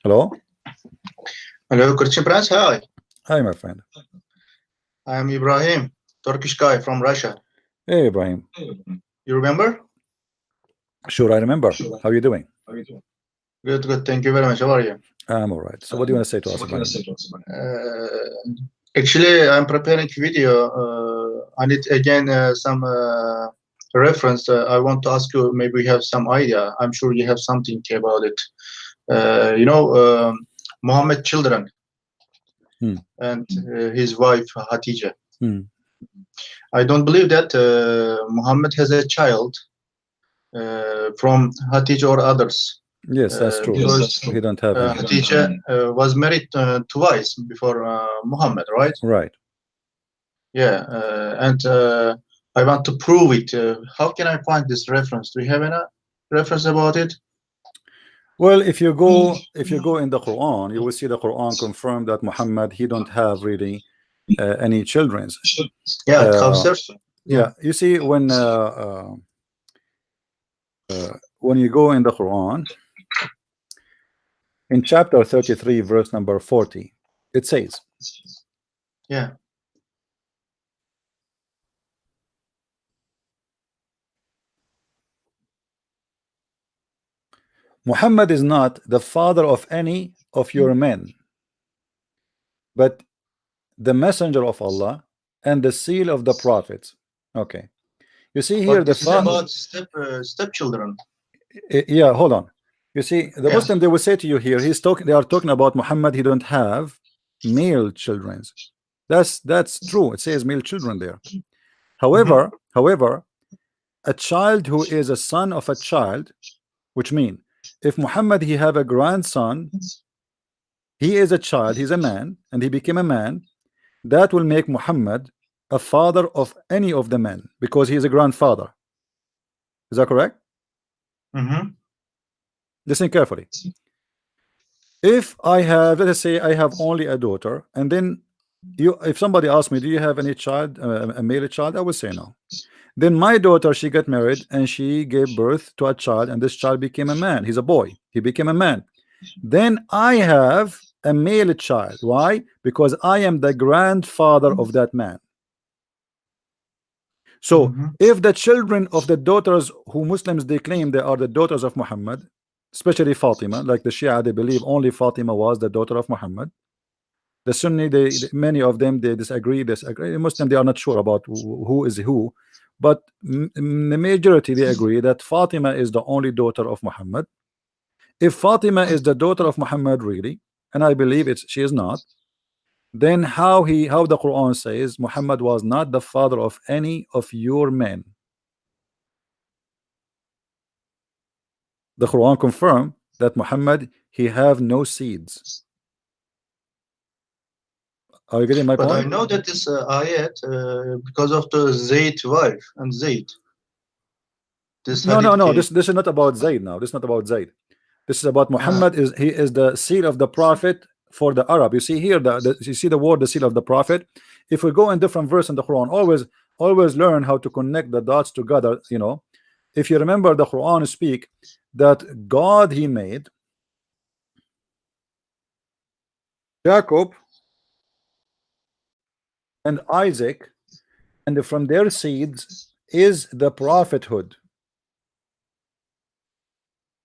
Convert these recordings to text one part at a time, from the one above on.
Hello? Hello, Christian Prince. Hi, Hi, my friend. I am Ibrahim, Turkish guy from Russia. Hey, Ibrahim. You remember? Sure, I remember. How are you doing? Good, good. Thank you very much. How are you? I'm all right. So what do you want to say to us, Ibrahim? Actually, I'm preparing video. I need again some reference. I want to ask you. Maybe you have some idea. I'm sure you have something about it. Muhammad children and his wife Hatice. I don't believe that Muhammad has a child from Hatice or others. Yes, that's true. Because He don't have any. Hatice was married twice before Muhammad, right? Right. Yeah, and I want to prove it. How can I find this reference? Do you have any reference about it? Well, if you go in the Quran, you will see the Quran confirm that Muhammad, he don't have really any children. Yeah, Kawthar. Yeah, you see when you go in the Quran, in chapter 33, verse number 40, it says, yeah, Muhammad is not the father of any of your men, but the messenger of Allah and the seal of the prophets. Okay, you see here but this is about stepchildren. Yeah, hold on. You see, the Yeah. Muslim, they will say to you here, they are talking about Muhammad, he don't have male children. That's true. It says male children there. However, a child who is a son of a child, which means if Muhammad he have a grandson, he is a child, he's a man, and he became a man, that will make Muhammad a father of any of the men because he is a grandfather. Is that correct? Listen carefully. If I have, let us say I have only a daughter, and then if somebody asks me, do you have any child, a male child, I would say no. Then my daughter, she got married and she gave birth to a child, and this child became a man. He's a boy, he became a man. Then I have a male child. Why? Because I am the grandfather of that man. So if the children of the daughters who Muslims they claim they are the daughters of Muhammad, especially Fatima, like the Shia, they believe only Fatima was the daughter of Muhammad. The Sunni, many of them they disagree. The Muslim, they are not sure about who is who, but the majority they agree that Fatima is the only daughter of Muhammad. If Fatima is the daughter of Muhammad really, and I believe she is not, then how the Quran says Muhammad was not the father of any of your men? The Quran confirm that Muhammad he have no seeds. Are you getting my point? But I know that this ayat because of the Zayd wife and Zayd. No. This is not about Zayd now. This is not about Zayd. This is about Muhammad. He is the seal of the prophet for the Arab. You see here you see the word the seal of the prophet. If we go in different verse in the Quran, always learn how to connect the dots together. You know, if you remember the Quran speak that God he made Jacob and Isaac, and from their seeds is the prophethood.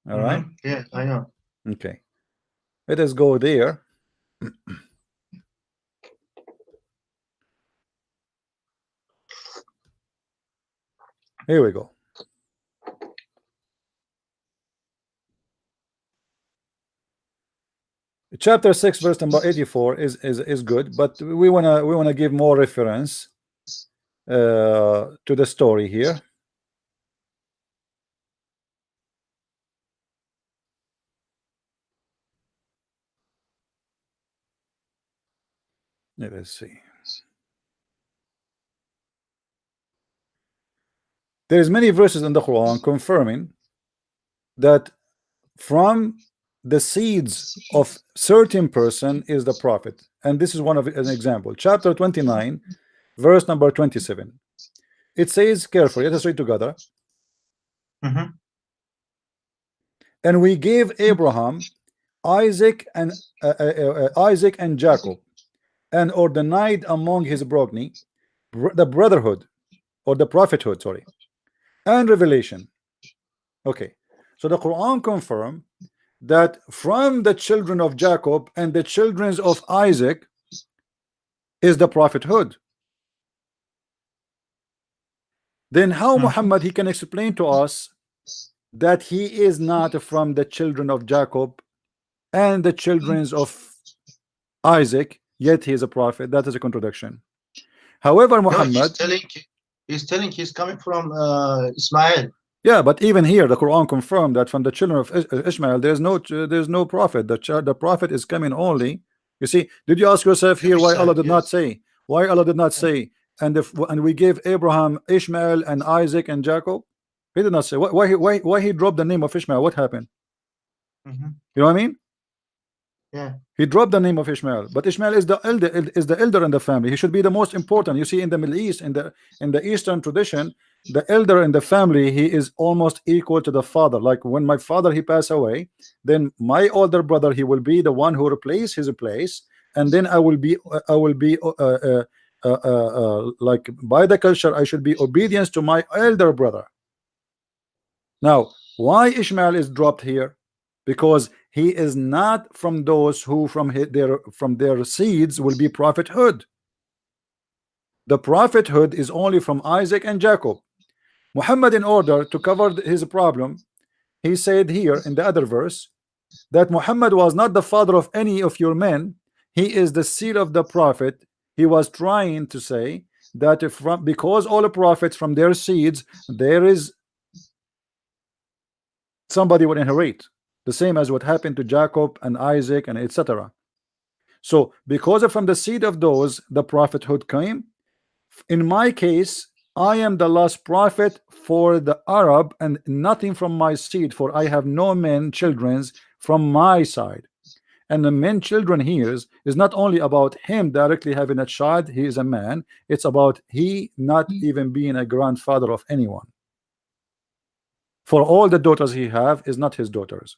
All right. Yeah, I know. Okay, let us go there. Here we go. Chapter 6 verse number 84 is good, but we wanna give more reference to the story here. Let us see. There's many verses in the Quran confirming that from the seeds of certain person is the prophet, and this is one of an example. Chapter 29 verse number 27, it says carefully, let us read together. And we gave Abraham Isaac and Jacob, and or the night among his progeny, the brotherhood or the prophethood, sorry, and revelation. Okay, so the Quran confirm that from the children of Jacob and the children of Isaac is the prophethood. Then how Muhammad he can explain to us that he is not from the children of Jacob and the children of Isaac, yet he is a prophet? That is a contradiction. However, Muhammad, no, he's telling he's coming from Ismail. Yeah, but even here the Quran confirmed that from the children of Ishmael there's no prophet. The prophet is coming only. You see, did you ask yourself here why Allah did not say? Why Allah did not say, and we gave Abraham, Ishmael, and Isaac and Jacob? He did not say. Why he dropped the name of Ishmael? What happened? You know what I mean? Yeah. He dropped the name of Ishmael, but Ishmael is the elder in the family. He should be the most important. You see, in the Middle East, in the Eastern tradition, the elder in the family, he is almost equal to the father. Like when my father he passed away, then my older brother he will be the one who replace his place, and then I will be like by the culture I should be obedience to my elder brother. Now, why Ishmael is dropped here? Because he is not from those who from their seeds will be prophethood. The prophethood is only from Isaac and Jacob. Muhammad, in order to cover his problem, he said here in the other verse that Muhammad was not the father of any of your men. He is the seed of the prophet. He was trying to say that because all the prophets from their seeds, there is somebody will inherit, the same as what happened to Jacob and Isaac and etc. So because from the seed of those the prophethood came. In my case, I am the last prophet for the Arab, and nothing from my seed, for I have no men childrens from my side. And the men children here is not only about him directly having a child, he is a man, it's about he not even being a grandfather of anyone. For all the daughters he have is not his daughters.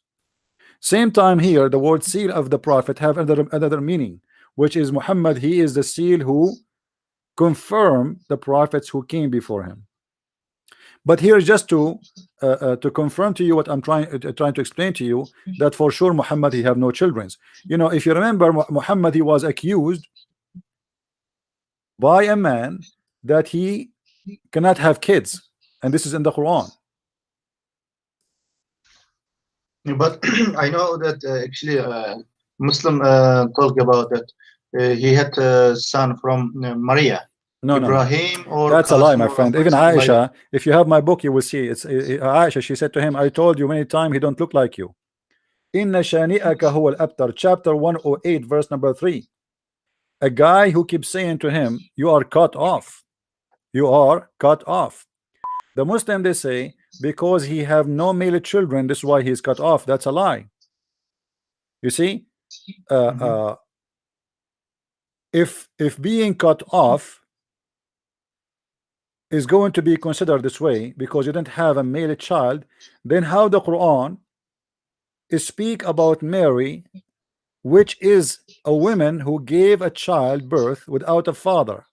Same time here, the word seal of the prophet have another meaning, which is Muhammad, he is the seal who confirm the prophets who came before him. But here, just to confirm to you what I'm trying to explain to you, that for sure Muhammad he have no children. You know, if you remember, Muhammad he was accused by a man that he cannot have kids, and this is in the Quran. But I know that actually Muslim talk about that he had a son from Maria. No, Ibrahim, or that's a lie, my friend. Even Aisha, like, if you have my book, you will see it's Aisha. She said to him, I told you many times he don't look like you. Inna shani'aka huwa al-abtar, chapter 108, verse number 3. A guy who keeps saying to him, you are cut off. You are cut off. The Muslim, they say, because he have no male children, this is why he's cut off. That's a lie. You see, if being cut off is going to be considered this way because you don't have a male child, then how the Quran is speak about Mary, which is a woman who gave a child birth without a father?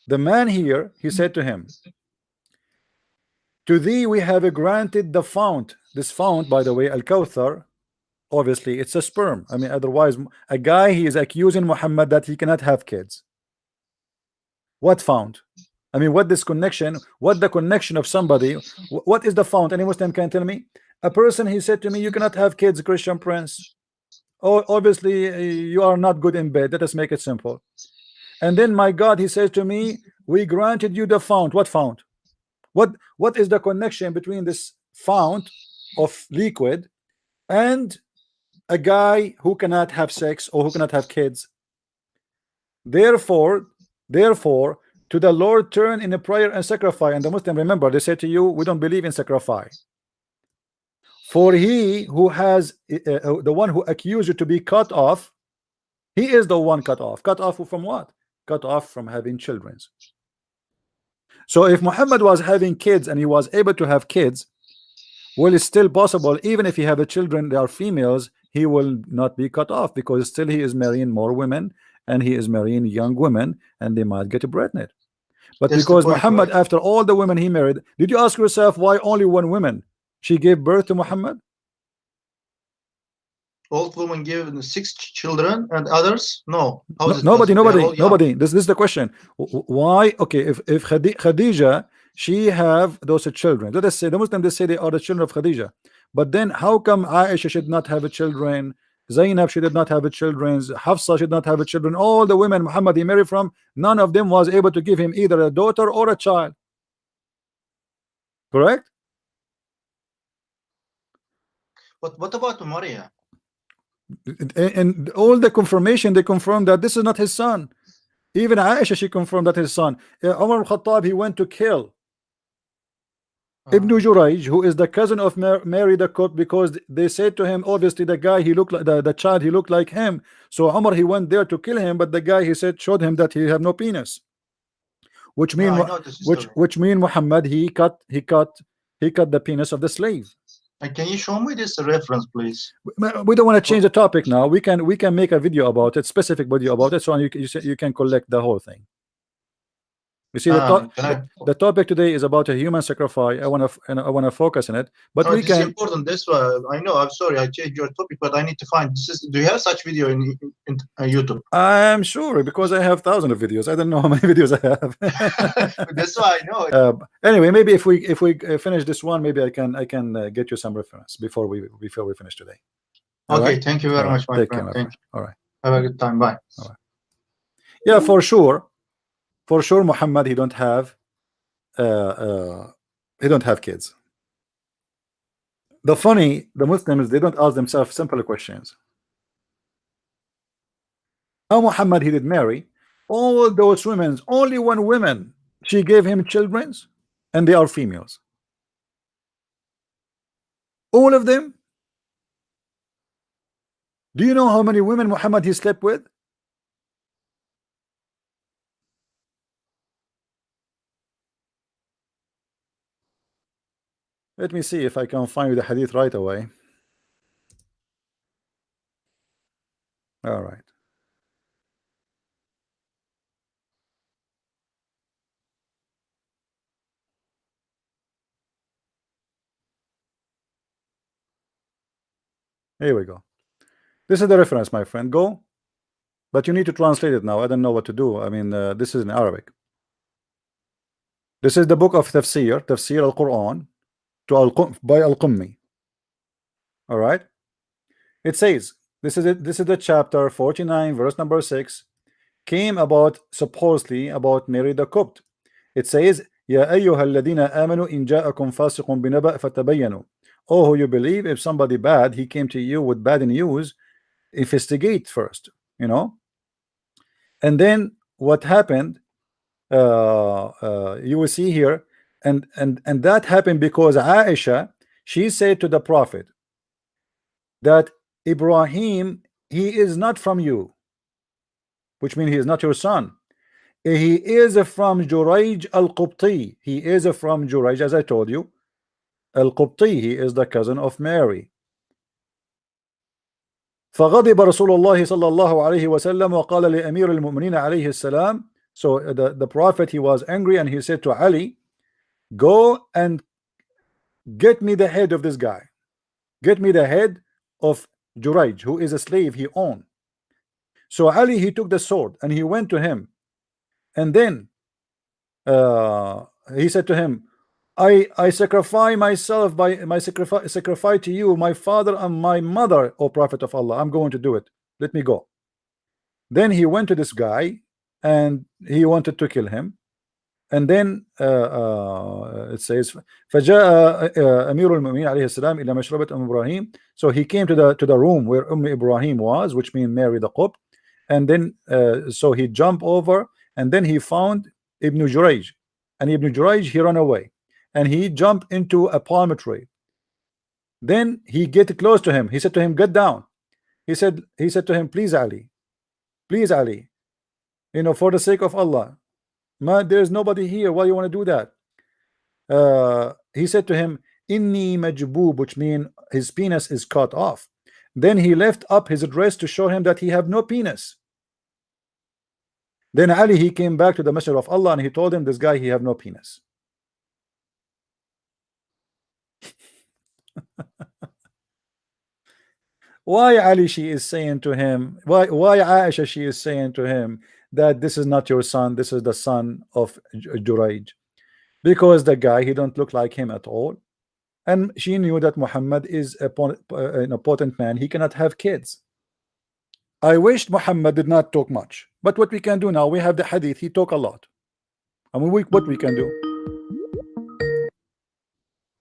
The man here, he said to him, to thee we have granted the fount. This fount, by the way, Al-Kawthar, obviously it's a sperm. I mean, otherwise a guy, he is accusing Muhammad that he cannot have kids. What fount? I mean, what this connection, what the connection of somebody, what is the fount? Any Muslim can tell me? A person, he said to me, you cannot have kids, Christian Prince. Oh, obviously you are not good in bed. Let us make it simple. And then my God, he says to me, we granted you the fount. What fount? What is the connection between this fount of liquid and a guy who cannot have sex or who cannot have kids? Therefore, to the Lord turn in a prayer and sacrifice. And the Muslim, remember, they say to you, we don't believe in sacrifice. For he who has the one who accused you to be cut off, he is the one cut off. Cut off from what? Cut off from having children. So if Muhammad was having kids and he was able to have kids, well, it's still possible. Even if he have a children, they are females, he will not be cut off, because still he is marrying more women, and he is marrying young women, and they might get pregnant. But That's the because point, Muhammad, right? after all the women he married, did you ask yourself why only one woman she gave birth to Muhammad? Old woman gave 6 children and others? No. How is it Nobody, possible? They are all young. nobody. This is the question. Why? Okay, if Khadija, she have those children. Let us say the Muslims, they say they are the children of Khadija. But then how come Aisha should not have a children? Zainab, she did not have a children. Hafsa should not have a children. All the women Muhammad he married from, none of them was able to give him either a daughter or a child. Correct? But what about Maria? And all the confirmation, they confirmed that this is not his son. Even Aisha, she confirmed that his son. Umar al-Khattab, he went to kill Ibn Jurayj, who is the cousin of Mary the cook, because they said to him, obviously the guy, he looked like the child, he looked like him. So Umar, he went there to kill him, but the guy, he said, showed him that he have no penis, which mean which mean Muhammad, he cut the penis of the slave. Can you show me this reference, please? We don't want to change the topic now. We can make a video about it, specific video about it, so you can collect the whole thing. You see, the topic today is about a human sacrifice. I want to focus on it, but we this can. Is important. This I know. I'm sorry, I changed your topic, but I need to find. Do you have such video in YouTube? I'm sure, because I have thousands of videos. I don't know how many videos I have. That's why I know. Anyway, maybe if we finish this one, maybe I can get you some reference before we finish today. Okay, right? Thank you very much, my friend. Care, thank you. All right. Have a good time. Bye. All right. Yeah, for sure, Muhammad, he don't have kids. The Muslims, they don't ask themselves simple questions. How Muhammad, he did marry all those women, only one woman, she gave him children, and they are females. All of them. Do you know how many women Muhammad he slept with? Let me see if I can find you the hadith right away. All right. Here we go. This is the reference, my friend. Go. But you need to translate it now. I don't know what to do. I mean, this is in Arabic. This is the book of Tafsir al-Quran by Al-Qummi. All right. It says, this is the chapter 49, verse number 6. Came about, supposedly, about Mary the Copt. It says, Ya ayyuha alladhina amanu in ja'akum fasiqun binaba fatabayyanu. Oh, who you believe, if somebody bad, he came to you with bad news, investigate first, you know. And then what happened, you will see here, and that happened because Aisha, she said to the Prophet that Ibrahim, he is not from you, which means he is not your son. He is from Jurayj al-Qubti. He is from Jurayj, as I told you, al-Qubti. He is the cousin of Mary. فغضب رسول الله صلى الله عليه وسلم وقال لأمير المؤمنين عليه السلام. So the Prophet, he was angry, and he said to Ali, go and get me the head of this guy. Get me the head of Jurayj, who is a slave he owned. So Ali, he took the sword and he went to him, and then he said to him, I sacrifice myself by my sacrifice to you, my father and my mother, O Prophet of Allah. I'm going to do it. Let me go. Then he went to this guy and he wanted to kill him. And then it says, فجاء أمير المؤمنين عليه السلام إلى مشربة إبراهيم. So he came to the room where Ibrahim was, which means Mary the Copt. And then so he jumped over, and then he found Ibn Jurayj, and Ibn Jurayj, he ran away, and he jumped into a palm tree. Then he get close to him. He said to him, get down. He said to him, please Ali, you know, for the sake of Allah, There's nobody here. Why you want to do that? He said to him, Inni majboob, which means his penis is cut off. Then he left up his dress to show him that he have no penis. Then Ali, he came back to the Messenger of Allah and he told him, this guy, he have no penis. Why Ali, she is saying to him, why Aisha, she is saying to him that this is not your son, this is the son of Jurayj, because the guy, he don't look like him at all, and she knew that Muhammad is a potent man, he cannot have kids. I wished Muhammad did not talk much, but what we can do now, we have the hadith, he talk a lot. I mean, what we can do.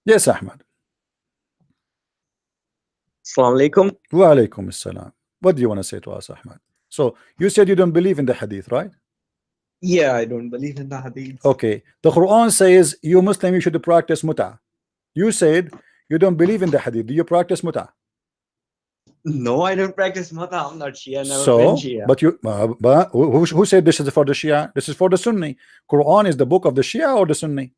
Yes, Ahmad. Assalamu alaikum. Wa alaikum assalam. What do you want to say to us, Ahmad? So you said you don't believe in the hadith, right? Yeah, I don't believe in the hadith. Okay, the Quran says you Muslim, you should practice muta. You said you don't believe in the hadith. Do you practice muta? No, I don't practice muta. I'm not Shia. Never So, been Shia. but you, who said this is for the Shia? This is for the Sunni. Quran is the book of the Shia or the Sunni?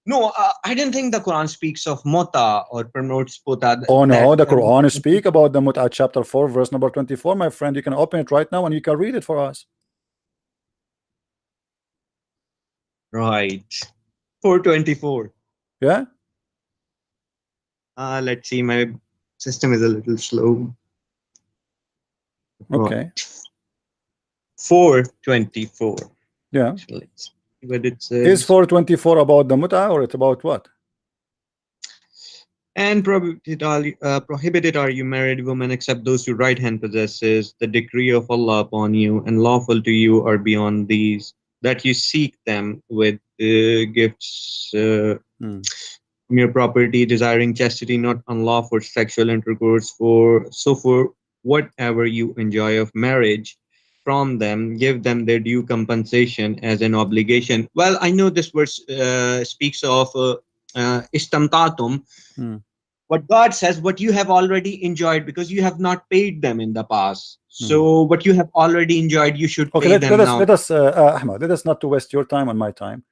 No, I didn't think the Quran speaks of muta or promotes muta. Oh no, the Quran speak about the muta, chapter 4, verse number 24, my friend. You can open it right now and you can read it for us. Right. 424. Yeah. Let's see. My system is a little slow. Okay. Right. 424. Yeah. So let's see what it says. Is 424 about the muta or it's about what? And prohibited are you married women except those your right hand possesses, the decree of Allah upon you, and lawful to you are beyond these, that you seek them with gifts from your property, desiring chastity, not unlawful sexual intercourse, for whatever you enjoy of marriage from them, give them their due compensation as an obligation. Well, I know this verse speaks of istamtatum. What God says, what you have already enjoyed, because you have not paid them in the past. So what you have already enjoyed, you should pay them now. Let us Ahmad, let us not to waste your time and my time.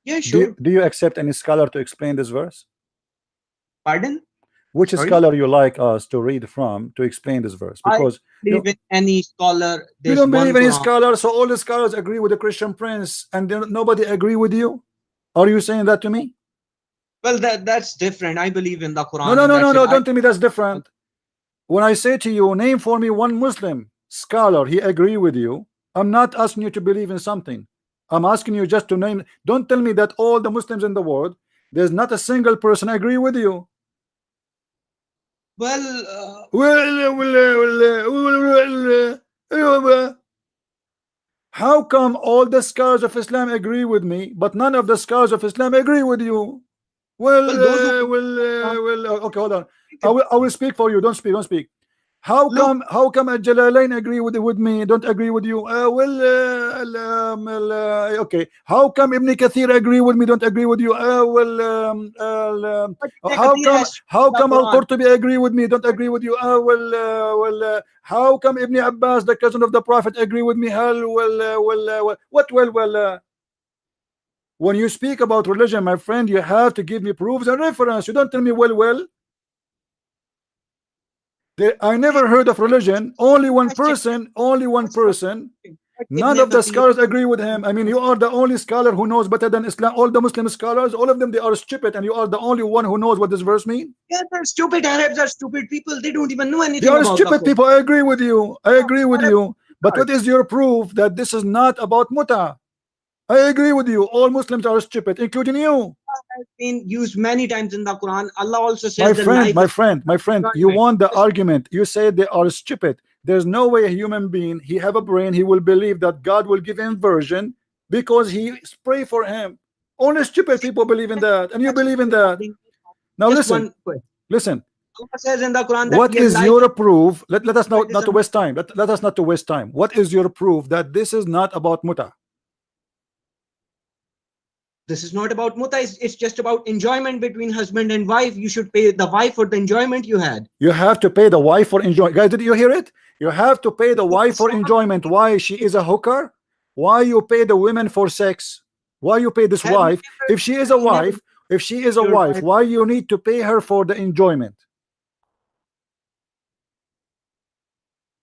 Yeah, sure. Do you accept any scholar to explain this verse? Pardon? Which scholar you like us to read from to explain this verse? Because I believe in any scholar. You don't believe in any scholar, so all the scholars agree with the Christian Prince and nobody agree with you? Are you saying that to me? Well, that's different. I believe in the Quran. No, don't tell me that's different. When I say to you, name for me one Muslim scholar, he agree with you. I'm not asking you to believe in something. I'm asking you just to name. Don't tell me that all the Muslims in the world, there's not a single person agree with you. Well, how come all the scholars of Islam agree with me, but none of the scholars of Islam agree with you? Okay, hold on. I will speak for you. Don't speak. How come Al-Jalalain agree with me, don't agree with you? Okay. How come Ibn Kathir agree with me, don't agree with you? How come Al-Qurtubi agree with me, don't agree with you? How come Ibn Abbas, the cousin of the Prophet, agree with me? When you speak about religion, my friend, you have to give me proofs and reference. You don't tell me I never heard of religion. Only one person. None of the scholars agree with him. I mean, you are the only scholar who knows better than Islam. All the Muslim scholars, all of them, they are stupid, and you are the only one who knows what this verse means. Yeah, they're stupid. Arabs are stupid people. They don't even know anything. They are stupid people. I agree with you. But what is your proof that this is not about muta? I agree with you. All Muslims are stupid, including you. Has been used many times in the Quran. Allah also says, my friend, you want the argument. You say they are stupid. There's no way a human being, he have a brain, he will believe that God will give him version because he pray for him. Only stupid people believe in that, and you believe in that. Now listen. Allah says in the Quran that what is your proof? Let us not to waste time. Let us not to waste time. What is your proof that this is not about muta? This is not about muta. It's just about enjoyment between husband and wife. You should pay the wife for the enjoyment you had. You have to pay the wife for enjoyment. Guys, did you hear it? You have to pay the wife for enjoyment. Why? She is a hooker? why you pay the women for sex? Why you pay this Have you wife? ever- If she is a have you never- wife, if she is a your wife, wife- why you need to pay her for the enjoyment?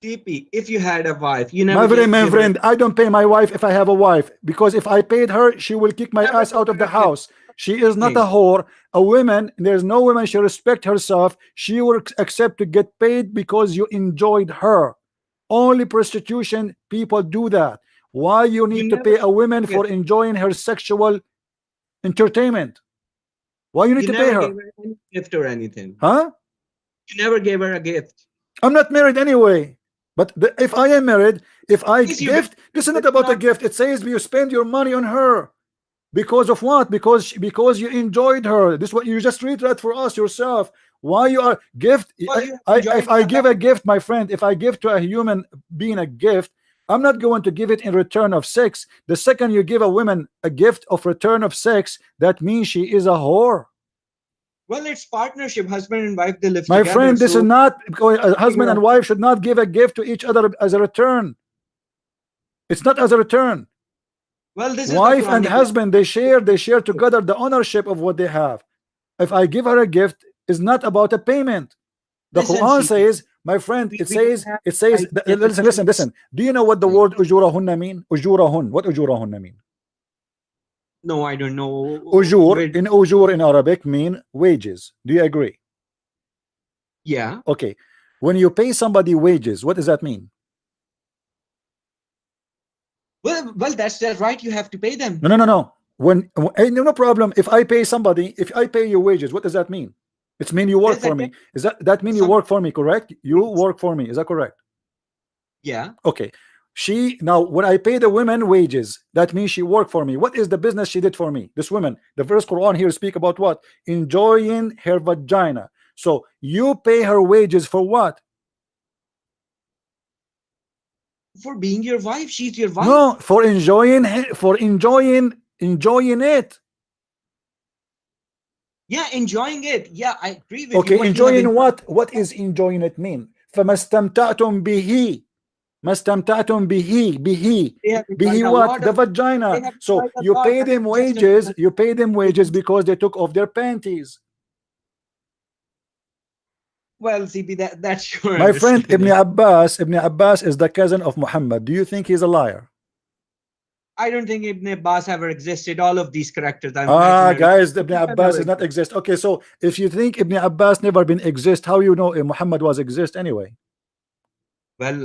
TP, if you had a wife, you My never friend, gave her- I don't pay my wife if I have a wife, because if I paid her, she will kick my Never ass out of the gave her a house. She is not a thing. whore. A woman, there's no woman, she respect herself. She will accept to get paid because you enjoyed her. Only prostitution people do that. Why you need to never pay a woman gave- for enjoying her sexual entertainment? Why you need You to pay never her? gave her any gift or anything. Huh? You never gave her a gift. I'm not married anyway. But if I am married, if I Yes, you gift, this is not but about a not- gift. It says you spend your money on her. Because of what? Because you enjoyed her. This what you just read that for us yourself. Why you are gift? Well, you If enjoyed I her. give a gift, my friend, if I give to a human being a gift, I'm not going to give it in return of sex. The second you give a woman a gift of return of sex, that means she is a whore. Well, it's partnership, husband and wife. They live My together. friend, this so- is not a husband Yeah. and wife should not give a gift to each other as a return. It's not as a return. Well, this is the Wife and Quranic- husband, they share together the ownership of what they have. If I give her a gift, it's not about a payment. The Listen, Quran see, says, my friend, we it don't says have listen, different listen, things. listen. Do you know what the word ujurahunna mean? Ujurahun. What ujurahunna mean? No, I don't know. Ujur in Arabic mean wages. Do you agree? Yeah. Okay. When you pay somebody wages, what does that mean? Well, that's right. You have to pay them. No. No problem. If I pay somebody, if I pay you wages, what does that mean? It's mean you work Yes, I for me. can- Is that mean you Some- work for me? Correct? You work for me. Is that correct? Yeah. Okay. Now when I pay the women wages, that means she worked for me. What is the business she did for me? This woman, the first Quran here speak about what? Enjoying her vagina. So you pay her wages for what? For being your wife, she's your wife. No, for enjoying it. Yeah, enjoying it. Yeah, I agree with you. Okay, What you enjoying have what? What is enjoying it mean? فما استمتعتم به ما استمتعتم به They have به enjoyed a what? lot The of- they vagina. have So enjoyed a you lot. pay That's them just wages. a- You pay them wages because they took off their panties. Well, CP, that's your My friend Ibn understanding. Abbas is the cousin of Muhammad. Do you think he's a liar? I don't think Ibn Abbas ever existed. All of these characters are Ah, imaginary. guys, Ibn Never Abbas is not existed. exist. Okay, so if you think Ibn Abbas never been exist, how you know Muhammad was exist anyway? Well,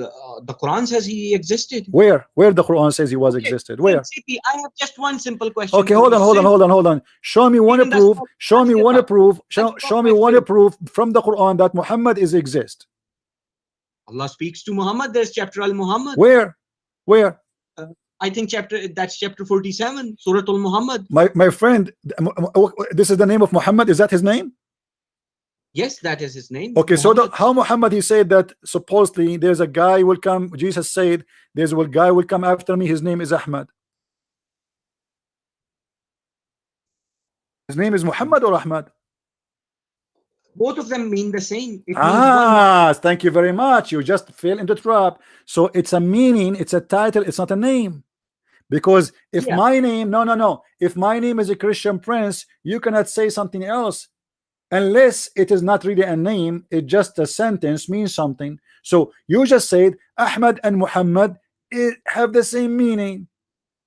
the Quran says he existed. Where the Quran says he was Okay, existed? then Where? CP, I have just one simple question. Okay, for hold you. on. Show me one Even that's proof. not- Show me that's one not- proof. that's not Show me my one faith. proof from the Quran that Muhammad is exist. Allah speaks to Muhammad. There's chapter Al Muhammad. Where? I think that's chapter 47, Surah Al Muhammad. My friend, this is the name of Muhammad. Is that his name? Yes, that is his name. Okay, so Muhammad. how Muhammad he said that supposedly there's a guy will come. Jesus said there's a guy will come after me. His name is Ahmad. His name is Muhammad or Ahmad? Both of them mean the same. It means Ah, thank you very much. You just fell into trap. So it's a meaning, it's a title, it's not a name. Because if Yeah. my name, no. If my name is a Christian Prince, you cannot say something else unless it is not really a name. It just a sentence means something. So you just said Ahmad and Muhammad have the same meaning.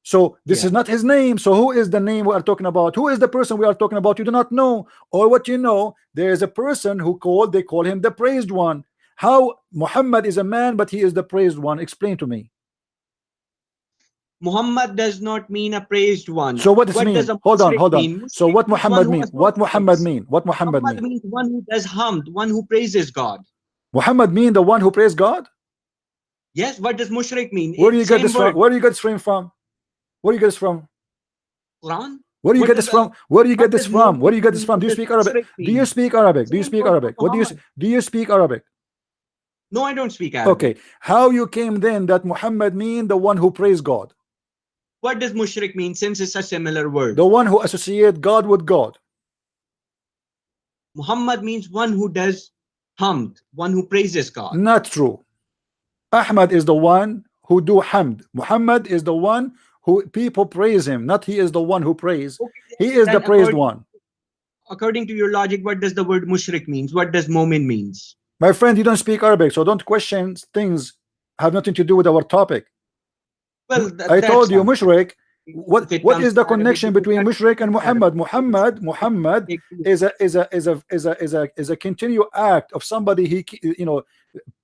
So this is not his name. So who is the name we are talking about? Who is the person we are talking about? You do not know. Or what you know, there is a person who they call him the praised one. How Muhammad is a man, but he is the praised one? Explain to me. Muhammad does not mean a praised one. So what does it mean? does a Hold on. mushrik mean? So Mushrik what means Muhammad one who mean? has no What Muhammad praise. mean? What Muhammad Muhammad mean? means one who does hamd, one who praises God. Muhammad mean the one who praised God? Yes, what does mushrik mean? Where do you get Same this from? word. Where do you get this from? Where do you get this from? Quran? Where do you What get does this from? Where do you what get this does from? Where do you get mushrik this from? Do you mean? speak What does Arabic? mushrik Do you mean? speak Arabic? Do you Same speak word Arabic? for What Muhammad. do you speak Arabic? No, I don't speak Arabic. Okay. How you came then that Muhammad mean the one who praised God? What does mushrik mean since it's a similar word? The one who associate God with God. Muhammad means one who does hamd, one who praises God. Not true. Ahmad is the one who do hamd. Muhammad is the one who people praise him, not he is the one who prays. Okay, He is the then praised one. according to your logic, what does the word mushrik means? What does mu'min means? My friend, you don't speak Arabic, so don't question things have nothing to do with our topic. Well, I told you, that's fine. mushrik. What If it what comes is the to Arabic, connection it between depends. mushrik and Muhammad? Muhammad is a continual act of somebody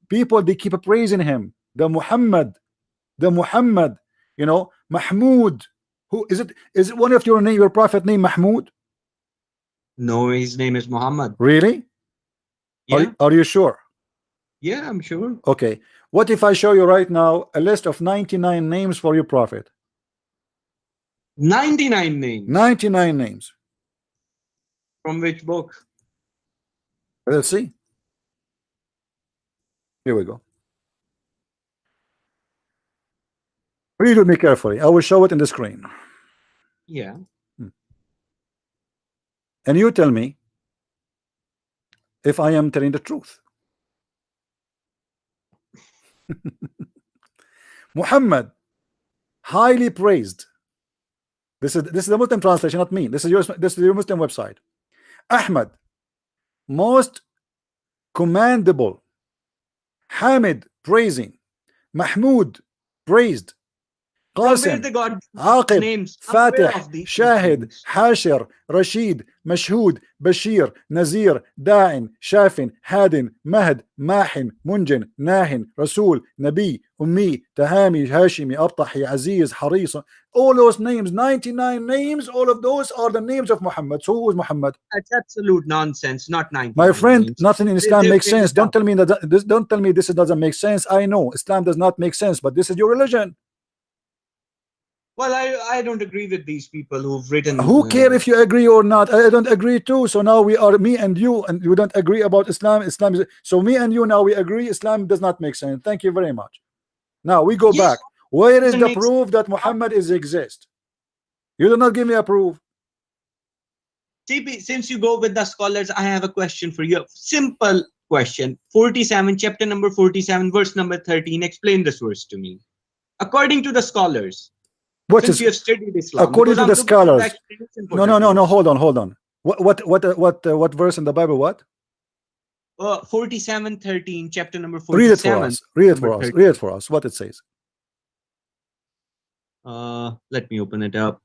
people they keep praising him. The Muhammad, Mahmud. Who is it? Is it one of your prophet name Mahmud? No, his name is Muhammad. Really? Yeah, Are you sure? yeah, I'm sure. Okay. What if I show you right now a list of 99 names for your prophet? 99 names. 99 names. From which book? Let's see. Here we go. Read with me carefully. I will show it in the screen. Yeah. And you tell me if I am telling the truth. Muhammad, highly praised. This is the Muslim translation, not me. This is your Muslim website. Ahmad, most commendable. Hamid, praising. Mahmud, praised. From where Qasim, they got Aqib, names? I'm aware Fatih, of these Shahid, names. Hashir, Rashid, Mashhud, Bashir, Nazir, Da'in, Shafin, Hadin, Mahd, Mahin, Munjin, Nahin, Rasul, Nabi, Ummi, Tahami, Hashimi, Abtahi, Aziz, Haris. All those names, 99 names, all of those are the names of Muhammad. So who is Muhammad? That's absolute nonsense. Not 99 My friend, names. nothing in Islam They makes made sense. it up. Don't tell me this doesn't make sense. I know Islam does not make sense, but this is your religion. Well, I don't agree with these people who've written. Who care if you agree or not? I don't agree too. So now we are me and you don't agree about Islam. Islam is so me and you now we agree. Islam does not make sense. Thank you very much. Now we go Yes, back. Where is doesn't the make proof that Muhammad is exist? You do not give me a proof. CP, since you go with the scholars, I have a question for you. Simple question. 47, chapter number 47, verse number 13. Explain this verse to me. According to the scholars, What since is you have studied Islam, according to because the I'm looking for scholars? explanation for No, that verse. hold on. What verse in the Bible? What? 47:13, chapter number Read it for 47. us. Read it number for us. 13. Read it for us. What it says. Let me open it up.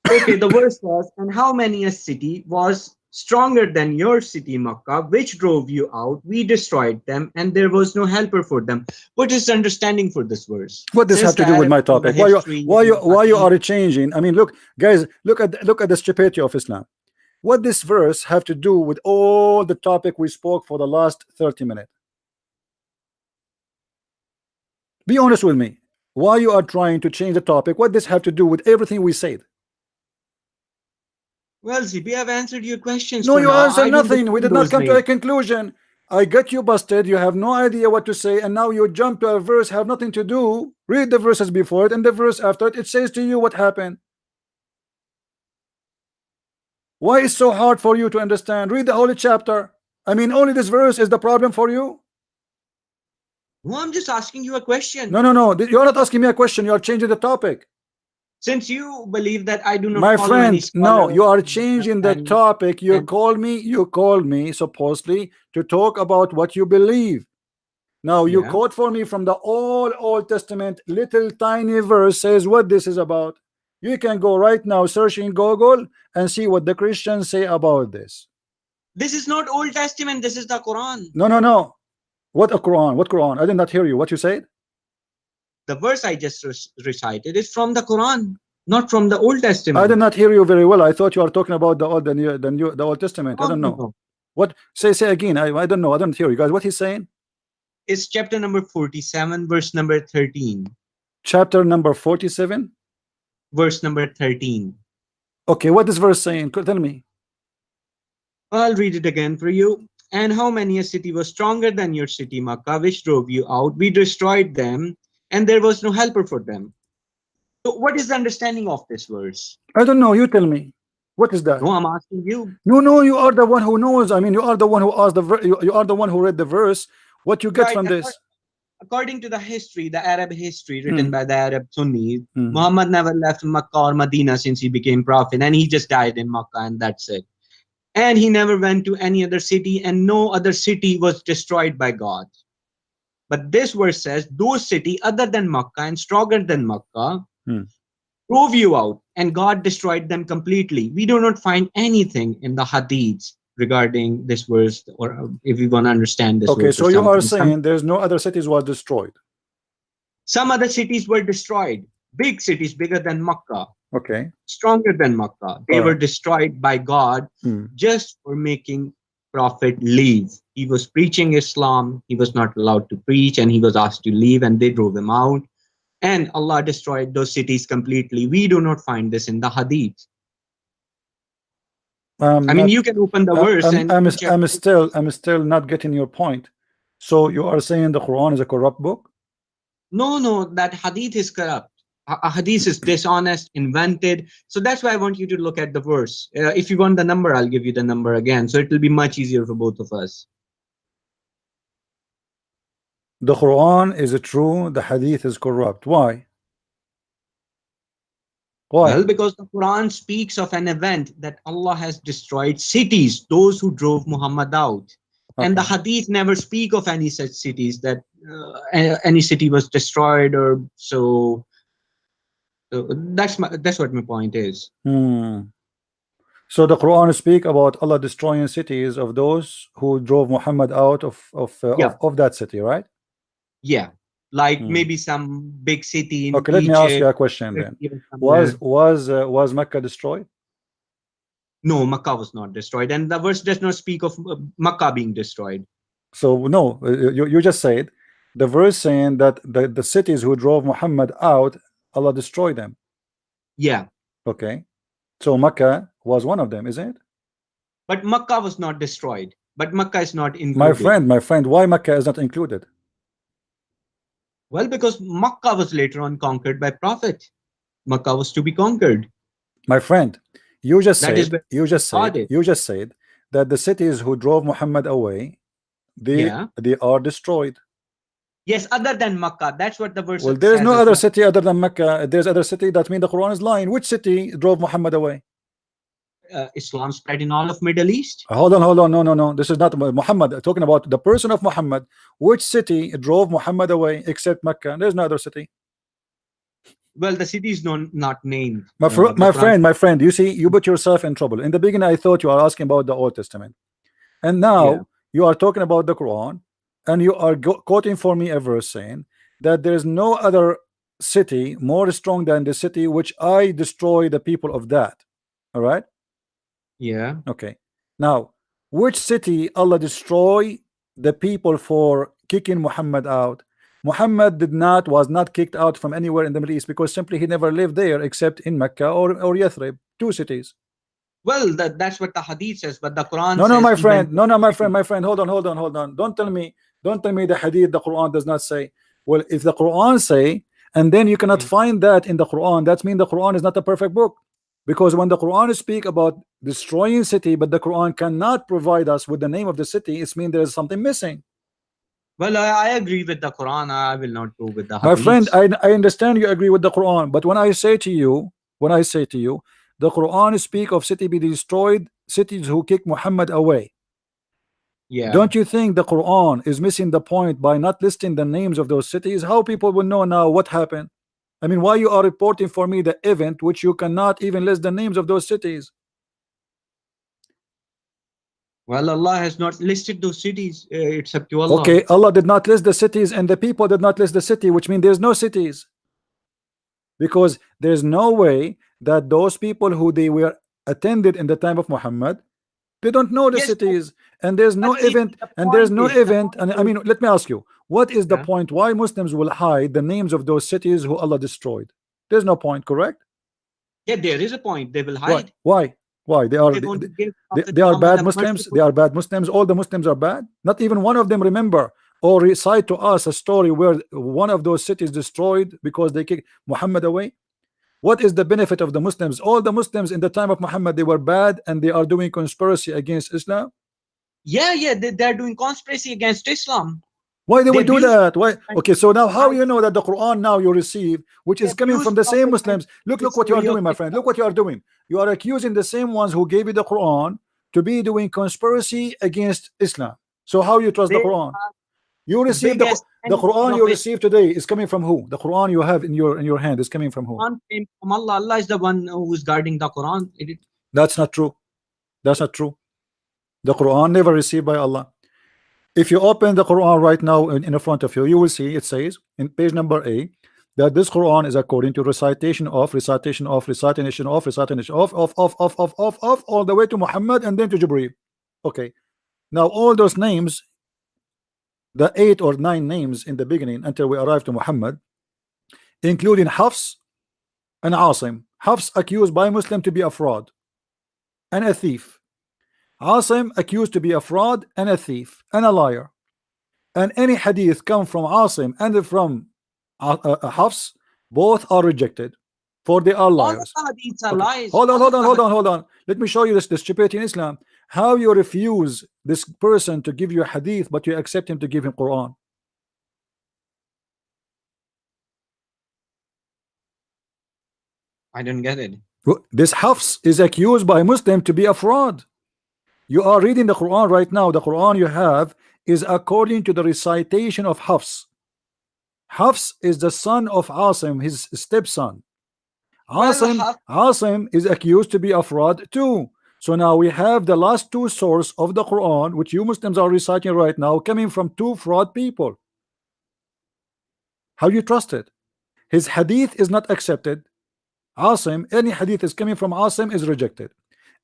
Okay, the verse was, and how many a city was stronger than your city, Makkah, which drove you out? We destroyed them, and there was no helper for them. What is the understanding for this verse? What does Since have to the do with my Arabs know the topic? Why history, you are changing? I mean, look, guys, look at the stupidity of Islam. What this verse have to do with all the topic we spoke for the last 30 minutes? Be honest with me. Why you are trying to change the topic? What this have to do with everything we said? Well, see, we have answered your questions. No, for you now. answered I don't nothing. We agree did not those come to a names. conclusion. I got you busted. You have no idea what to say, and now you jump to a verse have nothing to do. Read the verses before it and the verse after it. It says to you what happened. Why is so hard for you to understand? Read the holy chapter. I mean, only this verse is the problem for you. No, I'm just asking you a question. No. You're not asking me a question. You are changing the topic. Since you believe that I do not My follow any friend, no, scholar you are changing the and- topic. You and- called me supposedly to talk about what you believe. Now you Yeah. quote for me from the Old Testament, little tiny verse says what this is about. You can go right now, search in Google and see what the Christians say about this. This is not Old Testament. This is the Quran. No. What a Quran? What Quran? I did not hear you. What you said? The verse I just recited is from the Quran, not from the Old Testament. I did not hear you very well. I thought you are talking about the Old Testament. I don't know. No. What? Say again. I don't know. I don't hear you guys. What he's saying? It's chapter number 47, verse number 13. Chapter number 47. Verse number 13. Okay, what is verse saying? Tell me. I'll read it again for you. And how many a city was stronger than your city, Makkah, which drove you out? We destroyed them, and there was no helper for them. So what is the understanding of this verse? I don't know. You tell me. What is that? No, I'm asking you. No, you are the one who knows. I mean, you are the one who asked you are the one who read the verse. What you get Right, from this? According to the history, the Arab history written Hmm. by the Arab Sunnis, Hmm. Muhammad never left Makkah or Medina since he became prophet, and he just died in Makkah, and that's it. And he never went to any other city, and no other city was destroyed by God. But this verse says those cities other than Makkah and stronger than Makkah Hmm. drove you out, and God destroyed them completely. We do not find anything in the hadiths regarding this verse, or if we want to understand this Okay, verse. so or you are something. saying there's no other cities was destroyed. Some other cities were destroyed. Big cities, bigger than Makkah, Okay. stronger than Makkah. They All were right. destroyed by God Hmm. just for making Prophet leave. He was preaching Islam. He was not allowed to preach, and he was asked to leave, and they drove him out. And Allah destroyed those cities completely. We do not find this in the Hadith. I mean, you can open the verse and you check. I'm still not getting your point. So you are saying the Quran is a corrupt book? No, that Hadith is corrupt. A Hadith is dishonest, invented. So that's why I want you to look at the verse. If you want the number, I'll give you the number again. So it will be much easier for both of us. The Quran is true, the Hadith is corrupt. Why? Why? Well, because the Quran speaks of an event that Allah has destroyed cities, those who drove Muhammad out. And the Okay. Hadith never speak of any such cities, that any city was destroyed or so. That's what my point is. So the Quran speak about Allah destroying cities of those who drove Muhammad out of that city, right? Yeah, like maybe some big city in Okay, let me ask you a question then. Was Mecca destroyed? No, Makkah was not destroyed, and the verse does not speak of Makkah being destroyed. So no, you just said the verse saying that the cities who drove Muhammad out, Allah destroyed them. Yeah. Okay. So Makkah was one of them, isn't it? But Makkah was not destroyed. But Makkah is not included. My friend, why Makkah is not included? Well, because Makkah was later on conquered by Prophet. Makkah was to be conquered. My friend, you just said that the cities who drove Muhammad away, they are destroyed. Yes, other than Makkah. That's what the verse. Well, there's no other city other than Mecca. There's other city. That means the Quran is lying. Which city drove Muhammad away? Islam spread in all of Middle East. Hold on. No. This is not Muhammad. Talking about the person of Muhammad. Which city drove Muhammad away except Mecca? There's no other city. Well, the city is not named. My friend. You see, you put yourself in trouble. In the beginning, I thought you are asking about the Old Testament, and now you are talking about the Quran. And you are quoting for me a verse saying that there is no other city more strong than the city which I destroy the people of that. All right? Yeah. Okay. Now, which city Allah destroy the people for kicking Muhammad out? Muhammad was not kicked out from anywhere in the Middle East because simply he never lived there except in Mecca or Yathrib, 2 cities. Well, that's what the Hadith says, but the Quran No, says my friend. My friend, hold on. Don't tell me the Hadith, the Quran does not say. Well, if the Quran say, and then you cannot find that in the Quran, that means the Quran is not a perfect book. Because when the Quran speak about destroying city, but the Quran cannot provide us with the name of the city, it means there is something missing. Well, I agree with the Quran. I will not go with the Hadith. My friend, I understand you agree with the Quran, but when I say to you, the Quran speak of city be destroyed, cities who kick Muhammad away. Yeah. Don't you think the Quran is missing the point by not listing the names of those cities? How people will know now what happened? I mean, why you are reporting for me the event which you cannot even list the names of those cities? Well, Allah has not listed those cities. It's up to Allah. Okay, Allah did not list the cities and the people did not list the city, which means there's no cities. Because there's no way that those people who they were attended in the time of Muhammad, they don't know the cities, and there's no event, and I mean, let me ask you, what is the point why Muslims will hide the names of those cities who Allah destroyed? There's no point, correct? Yeah, there is a point. They will hide. Why? They are bad Muslims. They are bad Muslims. All the Muslims are bad. Not even one of them remember or recite to us a story where one of those cities destroyed because they kicked Muhammad away. What is the benefit of the Muslims? All the Muslims in the time of Muhammad, they were bad and they are doing conspiracy against Islam. Yeah, they're doing conspiracy against Islam. Why they They would do abuse- that? Why? Okay, so now how you know that the Quran now you receive, which is They coming from the abuse same Prophet Muslims? Look the what you are story of doing, my friend. Look what you are doing. You are accusing the same ones who gave you the Quran to be doing conspiracy against Islam. So how you trust the They Quran? You receive biggest the enemies Quran of you Islam. receive today is coming from who? The Quran you have in your hand is coming from who? Quran came from Allah. Allah is the one who's guarding the Quran. That's not true. That's not true. The Quran never received by Allah. If you open the Quran right now in front of you, you will see it says in page number A that this Quran is according to recitation of all the way to Muhammad and then to Jibreel. Okay, now all those names, the 8 or 9 names in the beginning until we arrive to Muhammad, including Hafs and Asim. Hafs accused by Muslim to be a fraud and a thief. Asim accused to be a fraud and a thief and a liar. And any hadith come from Asim and from Hafs, both are rejected, for they are All liars. the hadiths are Okay. lies. Hold on. Let me show you this stupidity in Islam. How you refuse this person to give you a hadith, but you accept him to give him Quran? I don't get it. This Hafs is accused by Muslim to be a fraud. You are reading the Quran right now. The Quran you have is according to the recitation of Hafs. Hafs is the son of Asim, his stepson. Asim is accused to be a fraud too. So now we have the last 2 sources of the Quran, which you Muslims are reciting right now, coming from 2 fraud people. How you trust it? His hadith is not accepted. Asim, any hadith is coming from Asim is rejected.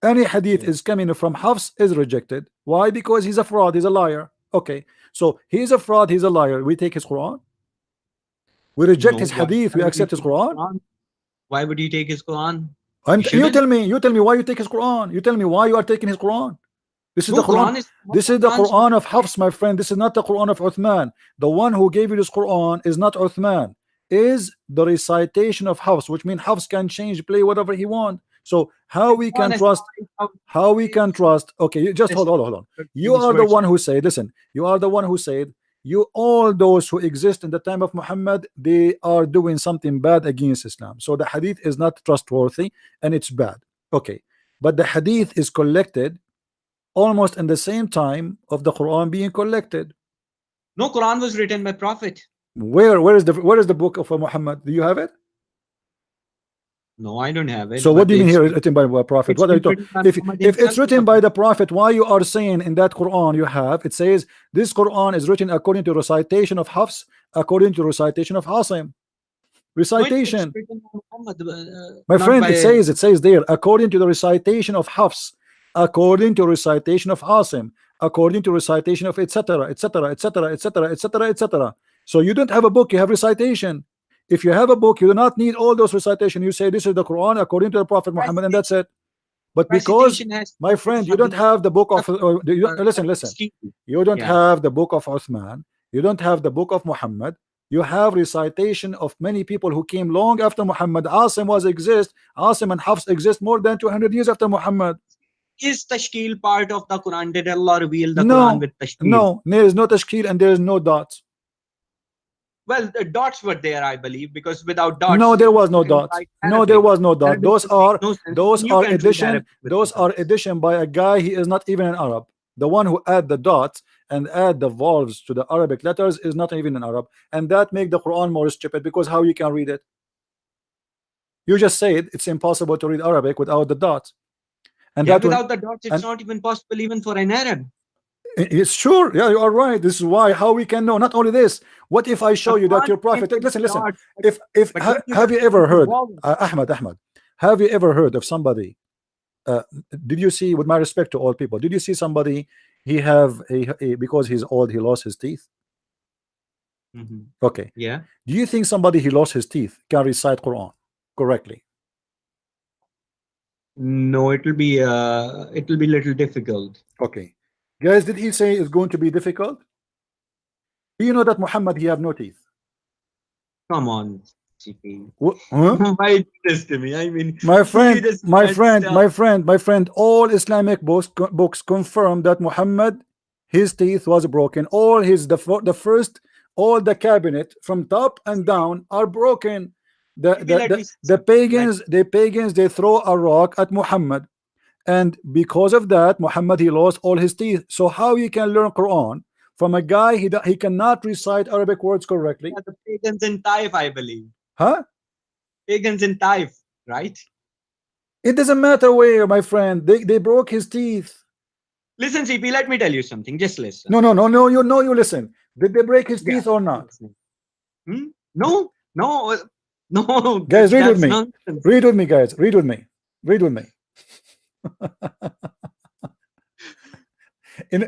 Any hadith is coming from Hafs is rejected. Why? Because he's a fraud, he's a liar. Okay, so he's a fraud, he's a liar. We take his Quran? We reject his hadith, we accept his Quran? Why would you take his Quran? And you tell me why you take his Quran. You tell me why you are taking his Quran. This is the Quran. This is the Quran of Hafs, my friend. This is not the Quran of Uthman. The one who gave you this Quran is not Uthman. Is the recitation of Hafs, which means Hafs can change, play whatever he wants. So how we can trust? How we can trust? Okay, you just hold on. You are the one who said, listen, you are the one who said, all those who exist in the time of Muhammad, they are doing something bad against Islam. So the hadith is not trustworthy and it's bad. Okay, but the hadith is collected almost in the same time of the Quran being collected. No, Quran was written by Prophet. Where is the book of Muhammad? Do you have it? No, I don't have it. So what do you mean here is written by a prophet? What are you talking? If it's written by the prophet, why you are saying in that Quran you have, it says this Quran is written according to recitation of Hafs, according to recitation of Asim. Recitation. My friend, it says there, according to the recitation of Hafs, according to recitation of Asim, according to recitation of etc. So you don't have a book, you have recitation. If you have a book, you do not need all those recitation. You say this is the Quran according to the Prophet Muhammad, and that's it. But because, my friend, you don't have the book of listen. You don't have the book of Uthman. You don't have the book of Muhammad. You have recitation of many people who came long after Muhammad. Asim and Hafs exist more than 200 years after Muhammad. Is tashkil part of the Quran? Did Allah reveal the Quran with tashkil? No, there is no tashkil and there is no dots. Well, the dots were there, I believe, because without dots, no, there was no dots. No, there was no dot. Those are addition. Those are addition by a guy. He is not even an Arab. The one who add the dots and add the vowels to the Arabic letters is not even an Arab, and that make the Quran more stupid. Because how you can read it? You just said it's impossible to read Arabic without the dots. And that without the dots, it's not even possible even for an Arab. It's sure, yeah, you are right. This is why how we can know. Not only this, what if I show you that your prophet? Listen. If have you ever heard, Ahmad? Have you ever heard of somebody? Did you see, with my respect to all people, did you see somebody? He have because he's old, he lost his teeth. Okay. Yeah. Do you think somebody he lost his teeth can recite Quran correctly? No, it will be a little difficult. Okay. Guys, did he say it's going to be difficult? Do you know that Muhammad, he have no teeth? Come on. CP. Huh? Why do this to me? I mean, My friend, just my messed friend, up. my friend, all Islamic books confirm that Muhammad, his teeth was broken. All his the first, all the cabinet from top and down are broken. Maybe let me say The something, like, pagans they throw a rock at Muhammad, and because of that Muhammad he lost all his teeth. So how you can learn Quran from a guy he cannot recite Arabic words correctly? yeah, the pagans in Taif, I believe. Huh? Pagans in Taif, right? It doesn't matter where, my friend. They broke his teeth. Listen, CP, let me tell you something. Just listen. No, you listen. Did they break his Yeah, teeth or not? listen. No, no, no. Guys, read with That's me. nonsense. Read with me, guys. Read with me. Read with me.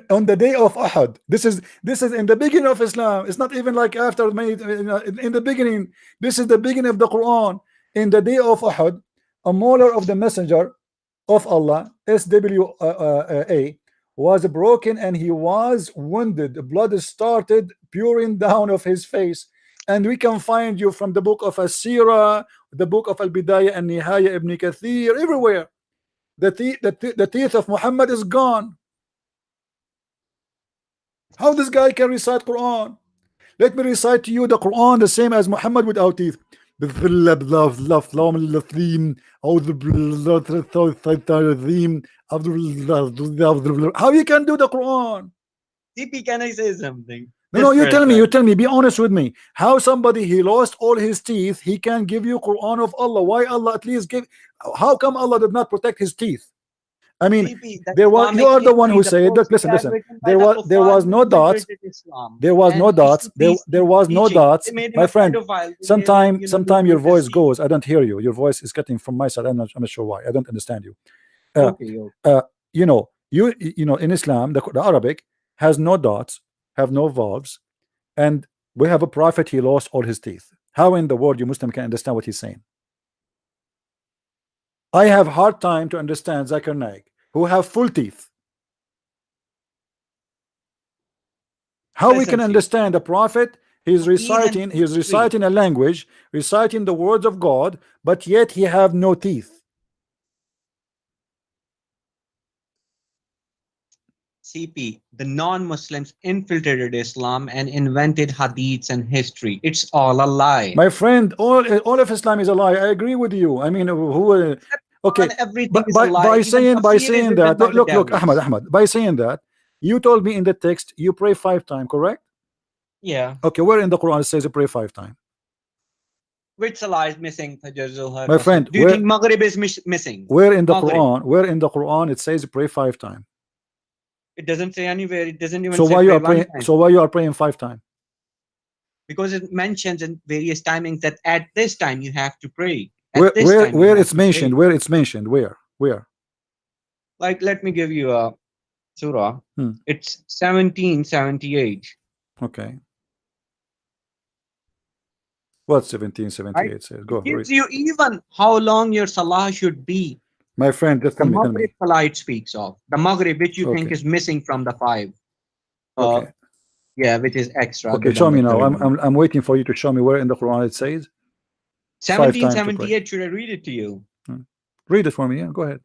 On the day of Uhud, this is in the beginning of Islam. It's not even like after many. In the beginning, this is the beginning of the Quran. In the day of Uhud, a molar of the Messenger of Allah, SWA, was broken and he was wounded. Blood started pouring down of his face. And we can find you from the book of As-Sirah, the book of Al-Bidayah and Nihaya, Ibn Kathir, everywhere. The teeth of Muhammad is gone. How this guy can recite Quran? Let me recite to you the Quran the same as Muhammad without teeth. How you can do the Quran? CP, can I say something? No, Just for a you sec. tell me, be honest with me. How somebody he lost all his teeth, he can give you Quran of Allah? Why Allah at least give? How come Allah did not protect his teeth? I mean, CP, the there was, you Islamic are the one who history, the said, books look, which are listen. written by the There kuffar was no who dots. converted Islam, There was and no dots. these There was no teachings, dots. they made him My a friend, pedophile. They made him, sometime your doing the voice sin. goes. I don't hear you. Your voice is cutting from my side. I'm not sure why. I don't understand you. Okay, okay. You know, in Islam, the Arabic has no dots, have no vowels, and we have a prophet, he lost all his teeth. How in the world you Muslim can understand what he's saying? I have hard time to understand Zakir Naik, who have full teeth. How we Listen, can see, understand the prophet? He's even reciting a language, reciting the words of God, but yet he have no teeth. CP, the non-Muslims infiltrated Islam and invented hadiths and history. It's all a lie. My friend, all of Islam is a lie. I agree with you. I mean, who? Okay, And everything but is a lie. by Even saying tafsir is written that, by the look, devils. Ahmad, by saying that, you told me in the text you pray 5 times, correct? Yeah. Okay, where in the Quran it says you pray 5 times? Which salah is missing? Fajr, Zuhar, My Asr? friend, Do you think Maghrib is missing? where in the Maghrib. Quran? Where in the Quran it says you pray 5 times? It doesn't say anywhere. It doesn't even So say why you pray are praying? one time. So why you are praying 5 times? Because it mentions in various timings that at this time you have to pray. Where Where it's mentioned? Where it's mentioned? Where? Like, let me give you a surah. Hmm. It's 1778. Okay. What 1778 says? Go It gives read. you even how long your salah should be. My friend, just The tell me. Maghrib salah it speaks of. The Maghrib, which you think Okay. is missing from the 5. Okay. Yeah, which is extra. Okay, show me now. I'm waiting for you to show me where in the Quran it says 5 times to pray. 1778. Should I read it to you? Read it for me. Yeah, go ahead.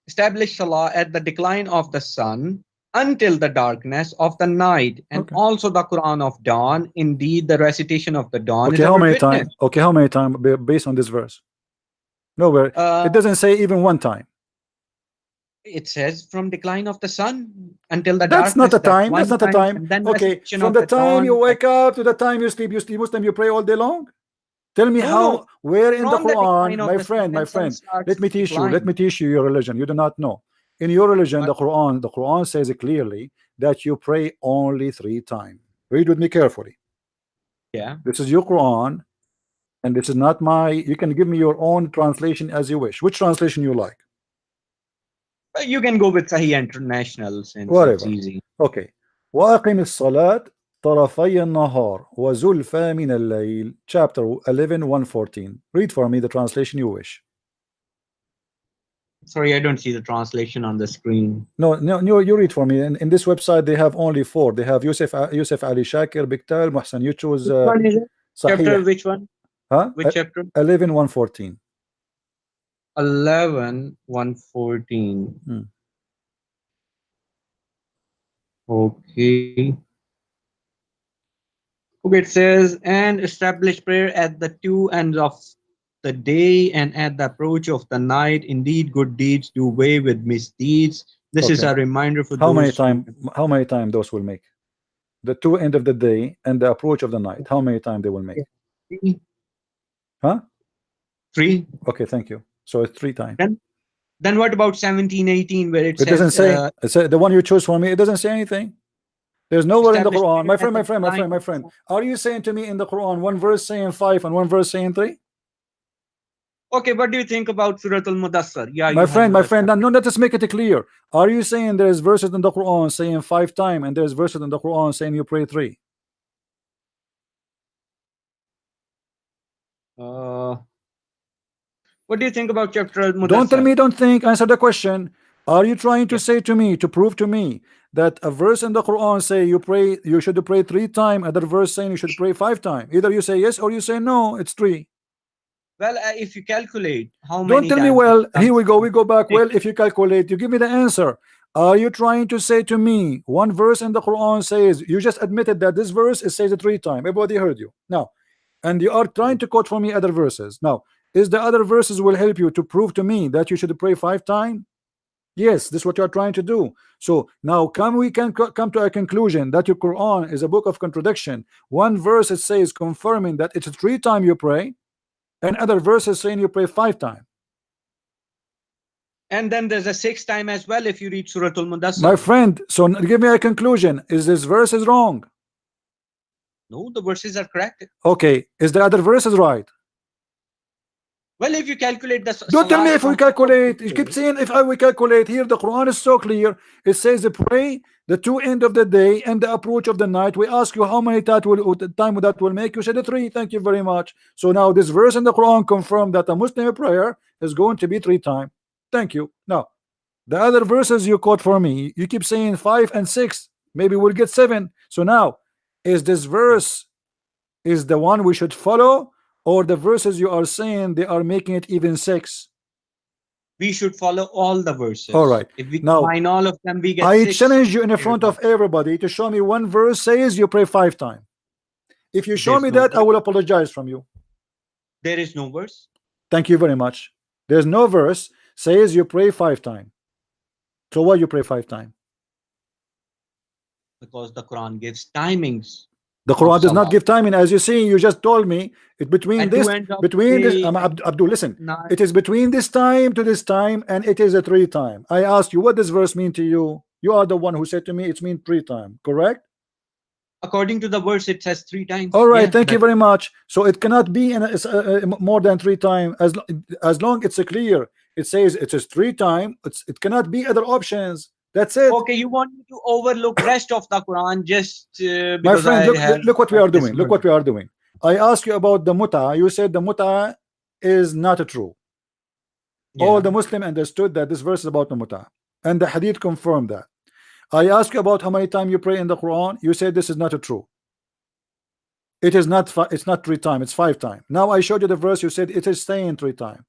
Establish salah at the decline of the sun until the darkness of the night, and Okay. also the Quran of dawn. Indeed, the recitation of the dawn Okay, is how our many witness. times? Okay, how many times based on this verse? Nowhere. It doesn't say even one time. It says from decline of the sun until the That's darkness. not a time. That's one not a time. and then Okay, recitation from of the time you dawn, wake up to the time you sleep, Muslim, you pray all day long? Tell me No, how, no. where in the From the decline Quran, of my the sun, friend, when sun starts let me to teach you your religion. You do not know. In your religion, the Quran says clearly that you pray only 3 times. Read with me carefully. Yeah. This is your Quran, and this is not my. You can give me your own translation as you wish. Which translation you like? You can go with Sahih International since Whatever. it's easy. Okay. وأقم الصلاة طرفي النهار وزلفى من الليل. Chapter 11, 114. Read for me the translation you wish. Sorry, I don't see the translation on the screen. No, you read for me. In this website, they have only 4. They have Yusuf Ali Shakir, Biktal, Mohsen. You choose Which one is it? Chapter Sahih. which one? Huh? Which chapter? 11:114. 11:114. Hmm. Okay. Okay, it says, and establish prayer at the two ends of the day and at the approach of the night. Indeed, good deeds do away with misdeeds. This is Okay. a reminder for How many those who- time those will make? The two end of the day and the approach of the night. How many time they will make? Three. Huh? 3. Okay, thank you. So it's 3 times. Then what about 17:18, where it It doesn't says say the one you chose for me. It doesn't say anything. There's nowhere in the Establish Quran, my friend, prayer my at friend, my the friend, my time. friend. Are you saying to me in the Quran one verse saying 5 and one verse saying 3? Okay, what do you think about Surah Al-Mudassar? Yeah, My you friend, have no, let us make it clear. Are you saying there's verses in the Quran saying 5 times and there's verses in the Quran saying you pray 3? What do you think about chapter Al-Mudassar? Don't tell me don't think, answer the question. Are you trying to Yeah. say to me, to prove to me that a verse in the Quran say you should pray 3 times, other verse saying you should pray 5 times? Either you say yes or you say no, it's 3. Well, if you calculate how Don't many tell me, times well, it here we go back. Six. Well, if you calculate, you give me the answer. Are you trying to say to me one verse in the Quran says, you just admitted that this verse it says it 3 times, everybody heard you now, and you are trying to quote for me other verses. Now, is the other verses will help you to prove to me that you should pray 5 times? Yes, this is what you are trying to do. So now we can come to a conclusion that your Quran is a book of contradiction. One verse it says confirming that it's 3 times you pray, and other verses saying you pray 5 times. And then there's a 6th time as well if you read Surah Al-Mudassar. My friend, so give me a conclusion. Is this verse is wrong? No, the verses are correct. Okay, is the other verses right? Well, if you calculate the Don't tell me salat if we from- calculate. You keep saying if we calculate. Here the Quran is so clear. It says pray the 2 end of the day and the approach of the night. We ask you how many time that will make. You said 3. Thank you very much. So now this verse in the Quran confirmed that a Muslim prayer is going to be 3 times. Thank you. Now the other verses you quote for me, you keep saying 5 and 6. Maybe we'll get 7. So now, is this verse is the one we should follow, or the verses you are saying they are making it even 6? We should follow all the verses. All right. If we Now, combine all of them, we get I 6. challenge you in the front of everybody to show me one verse says you pray 5 times. If you show There's me no that, I verse. will apologize from you. There is no verse. Thank you very much. There's no verse says you pray 5 times. So why you pray 5 times? Because the Quran gives timings. The Quran does not Salah. give timing, as you see. You just told me it between At this, two ends of between this. day, Abdul, listen. night. It is between this time to this time, and it is a 3 time. I asked you, what does verse mean to you? You are the one who said to me, it's mean 3 time. Correct? According to the verse, it says 3 times. All right. Yeah, Thank you that- very much. So it cannot be more than 3 times. As long it's clear, it says it is 3 times. It cannot be other options. That's it. Okay, you want me to overlook rest of the Quran just My because friend, I have look what we are this doing. Look verse. what we are doing. I asked you about the muta. You said the muta is not true. Yeah. All the Muslim understood that this verse is about the muta, and the hadith confirmed that. I asked you about how many times you pray in the Quran. You said this is not true. It is not. It's not 3 times. It's 5 times. Now I showed you the verse. You said it is saying 3 times.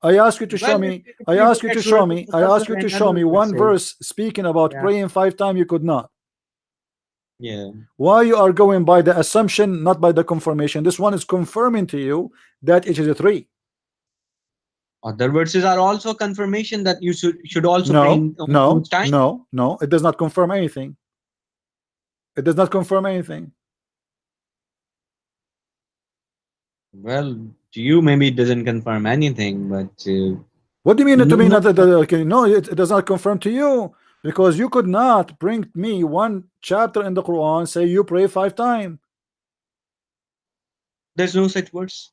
I ask you to show Well, me. if I you ask look you to at show Surah me. I Al-Mudassar ask you to and show other me one verses. verse speaking about Yeah. praying 5 times. You could not. Yeah. Why you are going by the assumption, not by the confirmation? This one is confirming to you that it is a 3. Other verses are also confirmation that you should also pray No, in no, each time. no. It does not confirm anything. It does not confirm anything. Well, to you maybe it doesn't confirm anything, but What do you mean to me? No. Not okay, no, it does not confirm to you, because you could not bring me one chapter in the Quran say you pray 5 times. there's no such verse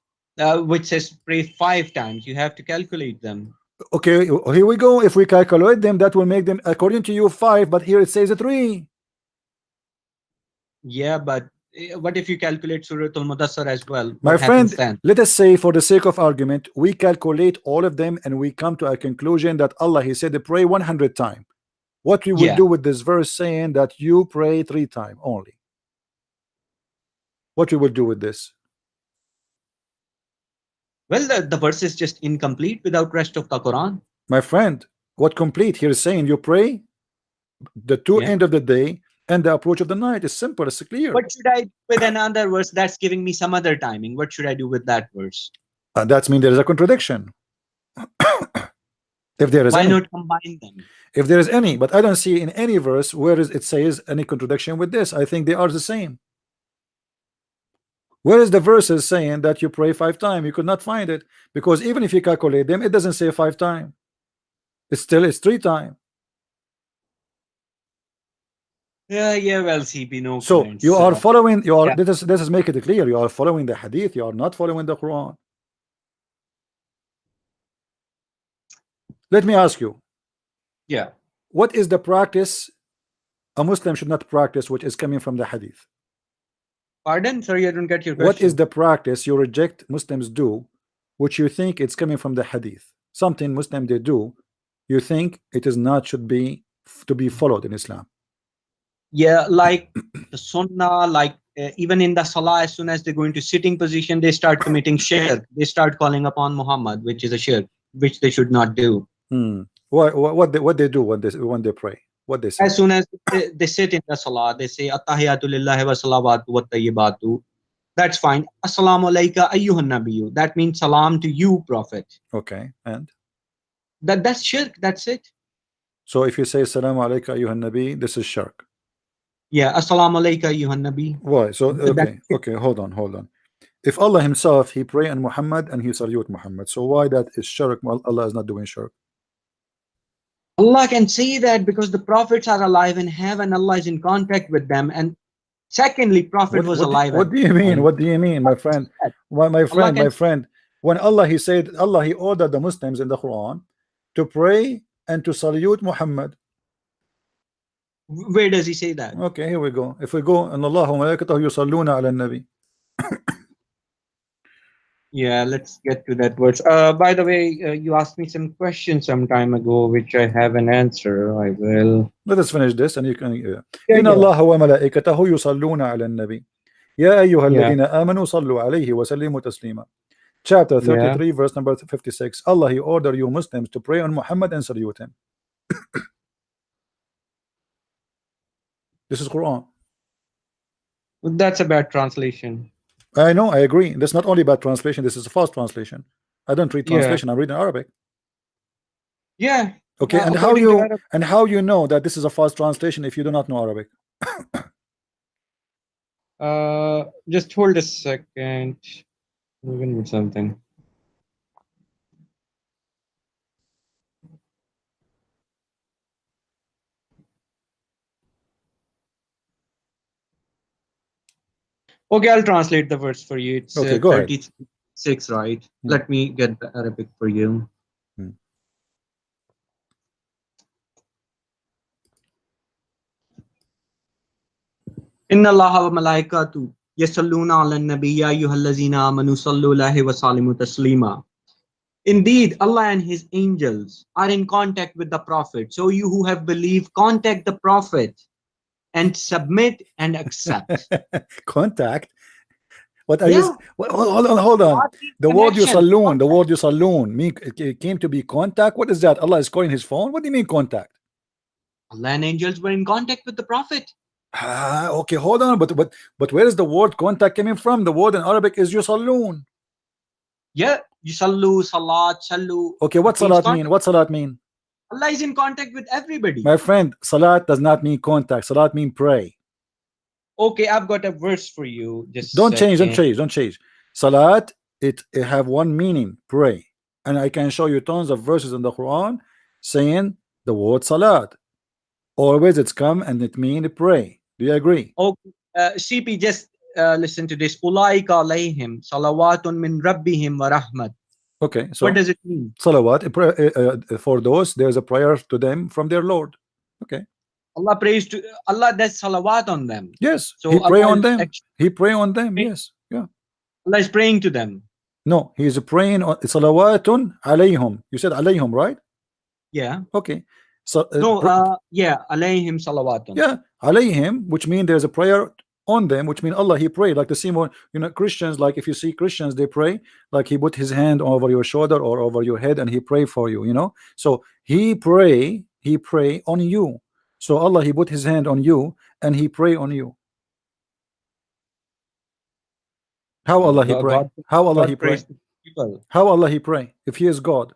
which says pray 5 times. You have to calculate them. Okay, here we go. If we calculate them, that will make them according to you 5, but here it says 3. Yeah, but what if you calculate Surah Al-Mudassar as well? My What friend, happens then? let us say for the sake of argument, we calculate all of them and we come to a conclusion that Allah, He said, pray 100 times. What we will Yeah. do with this verse saying that you pray 3 times only? What we will do with this? Well, the verse is just incomplete without rest of the Quran. My friend, what complete here is saying you pray the two Yeah. end of the day and the approach of the night. Is simple, it's clear. What should I do with another verse that's giving me some other timing? What should I do with that verse? That means there is a contradiction. If there is Why any, not combine them? if there is any, but I don't see in any verse where it says any contradiction with this. I think they are the same. Where is the verses saying that you pray 5 times? You could not find it, because even if you calculate them, it doesn't say 5 times. It's 3 times. Yeah, well, CP, no So comments. you are following. You are. yeah. This is make it clear. You are following the hadith. You are not following the Quran. Let me ask you. Yeah. What is the practice a Muslim should not practice, which is coming from the hadith? Pardon? Sorry, I don't get your question. What is the practice you reject Muslims do, which you think it's coming from the hadith? Something Muslim they do, you think it is not should be to be followed in Islam. Yeah, like the sunnah, like even in the salah, as soon as they go into sitting position, they start committing shirk. They start calling upon Muhammad, which is a shirk, which they should not do. What they do when they pray? What they say? As soon as they sit in the salah, they say Attahiyatu lillahi wa salawatu wa tayyibatu. That's fine. Assalamu alayka ayyuhan nabiyyu. That means salam to you, Prophet. Okay, and That's shirk. That's it. so if you say Assalamu alayka ayyuhan nabi, this is shirk. Yeah, Assalamu alayka ayyuhan nabi. Why? So That's okay, hold on. If Allah himself he pray on Muhammad and he salute Muhammad, so why that is shirk? Well, Allah is not doing shirk. Allah can say that because the prophets are alive in heaven. Allah is in contact with them. And secondly, Prophet was alive. What do you mean? What do you mean, my friend? My friend. When Allah he said, Allah he ordered the Muslims in the Quran to pray and to salute Muhammad. Where does he say that? Okay, here we go. If we go, and Allah wa malaikatahu yusalluna ala nabi. Yeah, let's get to that verse. By the way, you asked me some questions some time ago, which I have an answer. I will. Let us finish this and you can. Yeah, إن الله وملائكته يصلون على النبي يا أيها الذين آمنوا صلوا عليه وسلموا تسليما. Chapter 33, verse number 56. Allah he ordered you Muslims to pray on Muhammad and salute him. This is Quran. That's a bad translation. I know, I agree. That's not only bad translation, this is a false translation. I don't read translation, I'm reading Arabic. Yeah. Okay, and how you know that this is a false translation if you do not know Arabic? Just hold a second. I'm gonna do something. Okay, I'll translate the verse for you. It's okay, go 36, right? Let me get the Arabic for you. Inna Allaha wa malaikatu yasalluna ala nabiyya ayyuhallazina amanu sallu alayhi wa sallimu taslima. Indeed, Allah and his angels are in contact with the Prophet. So you who have believed, contact the Prophet and submit and accept. Contact? What are you? Hold on. The word yusallun mean it came to be contact. What is that? Allah is calling his phone? What do you mean contact? Allah and angels were in contact with the Prophet. Okay, hold on. But where is the word contact coming from? The word in Arabic is yusallun. Yeah, yusallu, salat, sallu. Okay, what salat mean? What salat mean? Allah is in contact with everybody. My friend, salat does not mean contact. Salat mean pray. Okay, I've got a verse for you. Just don't change. Salat, it have one meaning, pray. And I can show you tons of verses in the Quran saying the word salat. Always it's come and it mean pray. Do you agree? Okay, CP, just listen to this. Ulaika alayhim salawatun min rabbihim wa rahmat. Okay, so what does it mean? Salawat, for those, there's a prayer to them from their Lord. Okay. Allah prays to Allah, does salawat on them. Yes. So he pray on them. He pray on them. Yes. Yeah. Allah is praying to them. No, he is praying on salawatun alayhim. You said alayhim, right? Yeah. Okay. So no, yeah, alayhim salawatun. Yeah, alayhim, which means there's a prayer on them, which means Allah, he prayed like the same one, you know, Christians, like if you see Christians, they pray like he put his hand over your shoulder or over your head and he pray for you, you know. So he pray on you. So Allah, he put his hand on you and he pray on you. How Allah he pray? God, How Allah God he pray? prays to people. How Allah he pray if he is God?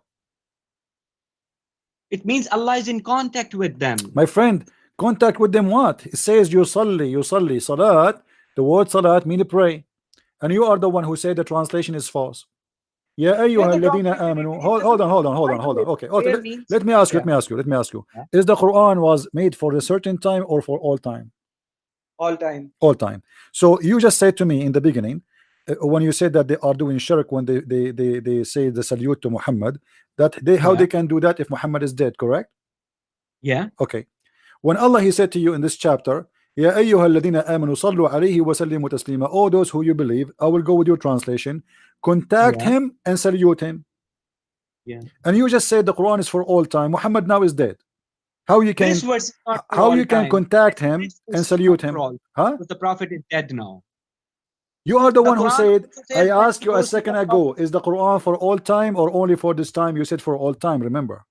It means Allah is in contact with them. My friend, contact with them what? It says yusalli. Salat, the word salat mean pray. And you are the one who said the translation is false. Ya ayyuha alladhina amanu. Hold on. Okay. Let me ask you. Yeah. Is the Quran was made for a certain time or for all time? All time. All time. So you just said to me in the beginning, when you said that they are doing shirk when they say the salute to Muhammad, that they how they can do that if Muhammad is dead, correct? Yeah. Okay. When Allah he said to you in this chapter, Ya ayyuha alladhina amanu sallu alayhi wa sallimu taslima, all those who you believe, I will go with your translation, contact him and salute him. Yeah. And you just said the Quran is for all time. Muhammad now is dead. How you can This verse is not for how all you can time. contact him This verse and is salute not him? for all. Huh? Because the prophet is dead now. You are the one who Quran said, also says I that asked he you a goes to second the ago, is the Quran for all time or only for this time? You said for all time, remember?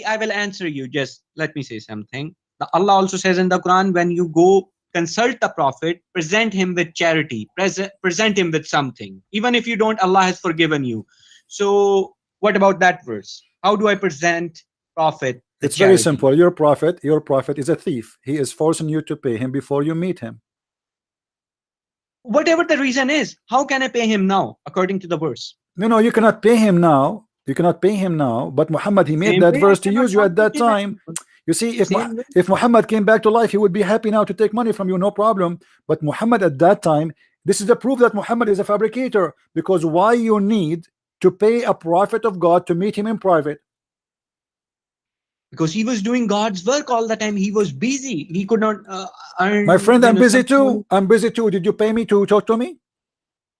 I will answer you. Just let me say something. Allah also says in the Quran, when you go consult the prophet, present him with charity, present him with something. Even if you don't, Allah has forgiven you. So what about that verse? How do I present prophet the It's very charity? simple. Your prophet is a thief. He is forcing you to pay him before you meet him. Whatever the reason is, how can I pay him now according to the verse? No, you cannot pay him now. You cannot pay him now. But Muhammad, he made Same that way, verse I to cannot use you at that compensate him. time. You see, Same way. if Muhammad came back to life, he would be happy now to take money from you, no problem. But Muhammad at that time, this is the proof that Muhammad is a fabricator. Because why you need to pay a prophet of God to meet him in private? Because he was doing God's work all the time. He was busy. He could not earn. My friend, I'm busy some money. too. I'm busy too. Did you pay me to talk to me?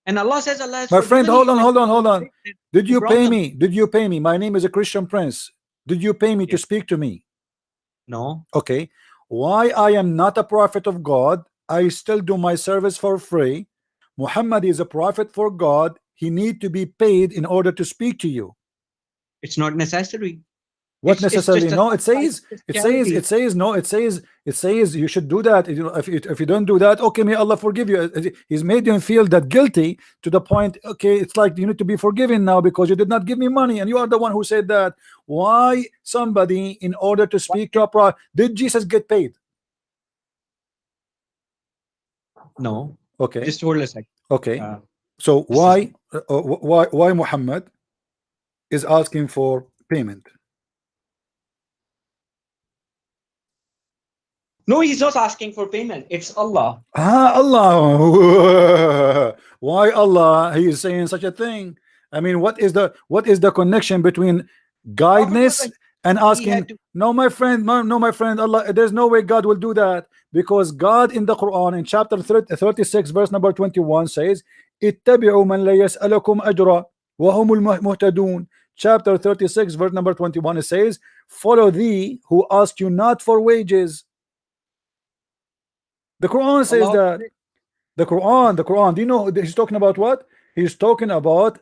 And Allah says Allah has My friend, forgiven hold you. on. Did you pay problem. me? Did you pay me? My name is a Christian Prince. Did you pay me to Yes. speak to me? No. Okay. Why I am not a prophet of God? I still do my service for free. Muhammad is a prophet for God. He need to be paid in order to speak to you. It's not necessary. What It's just necessarily? a No, it says you should do that. You know, if you don't do that, okay, may Allah forgive you. He's made you feel that guilty to the point. Okay, it's like you need to be forgiven now because you did not give me money, and you are the one who said that. Why somebody in order to speak to a prophet? Did Jesus get paid? No. Okay, Just hold a second. okay. Uh, So just a why Muhammad is asking for payment? No, he's not asking for payment. It's Allah. Allah. Why Allah? He is saying such a thing. I mean, what is the connection between guidance and asking? No, my friend. No, my friend. Allah. There's no way God will do that because God in the Quran in chapter 36 verse number 21 says, "Ittabi'u man la yas'alukum ajra wa humul muhtadun." Chapter 36 verse number 21 it says, "Follow thee who ask you not for wages." The Quran says Allah, that. The Quran. Do you know he's talking about what? He's talking about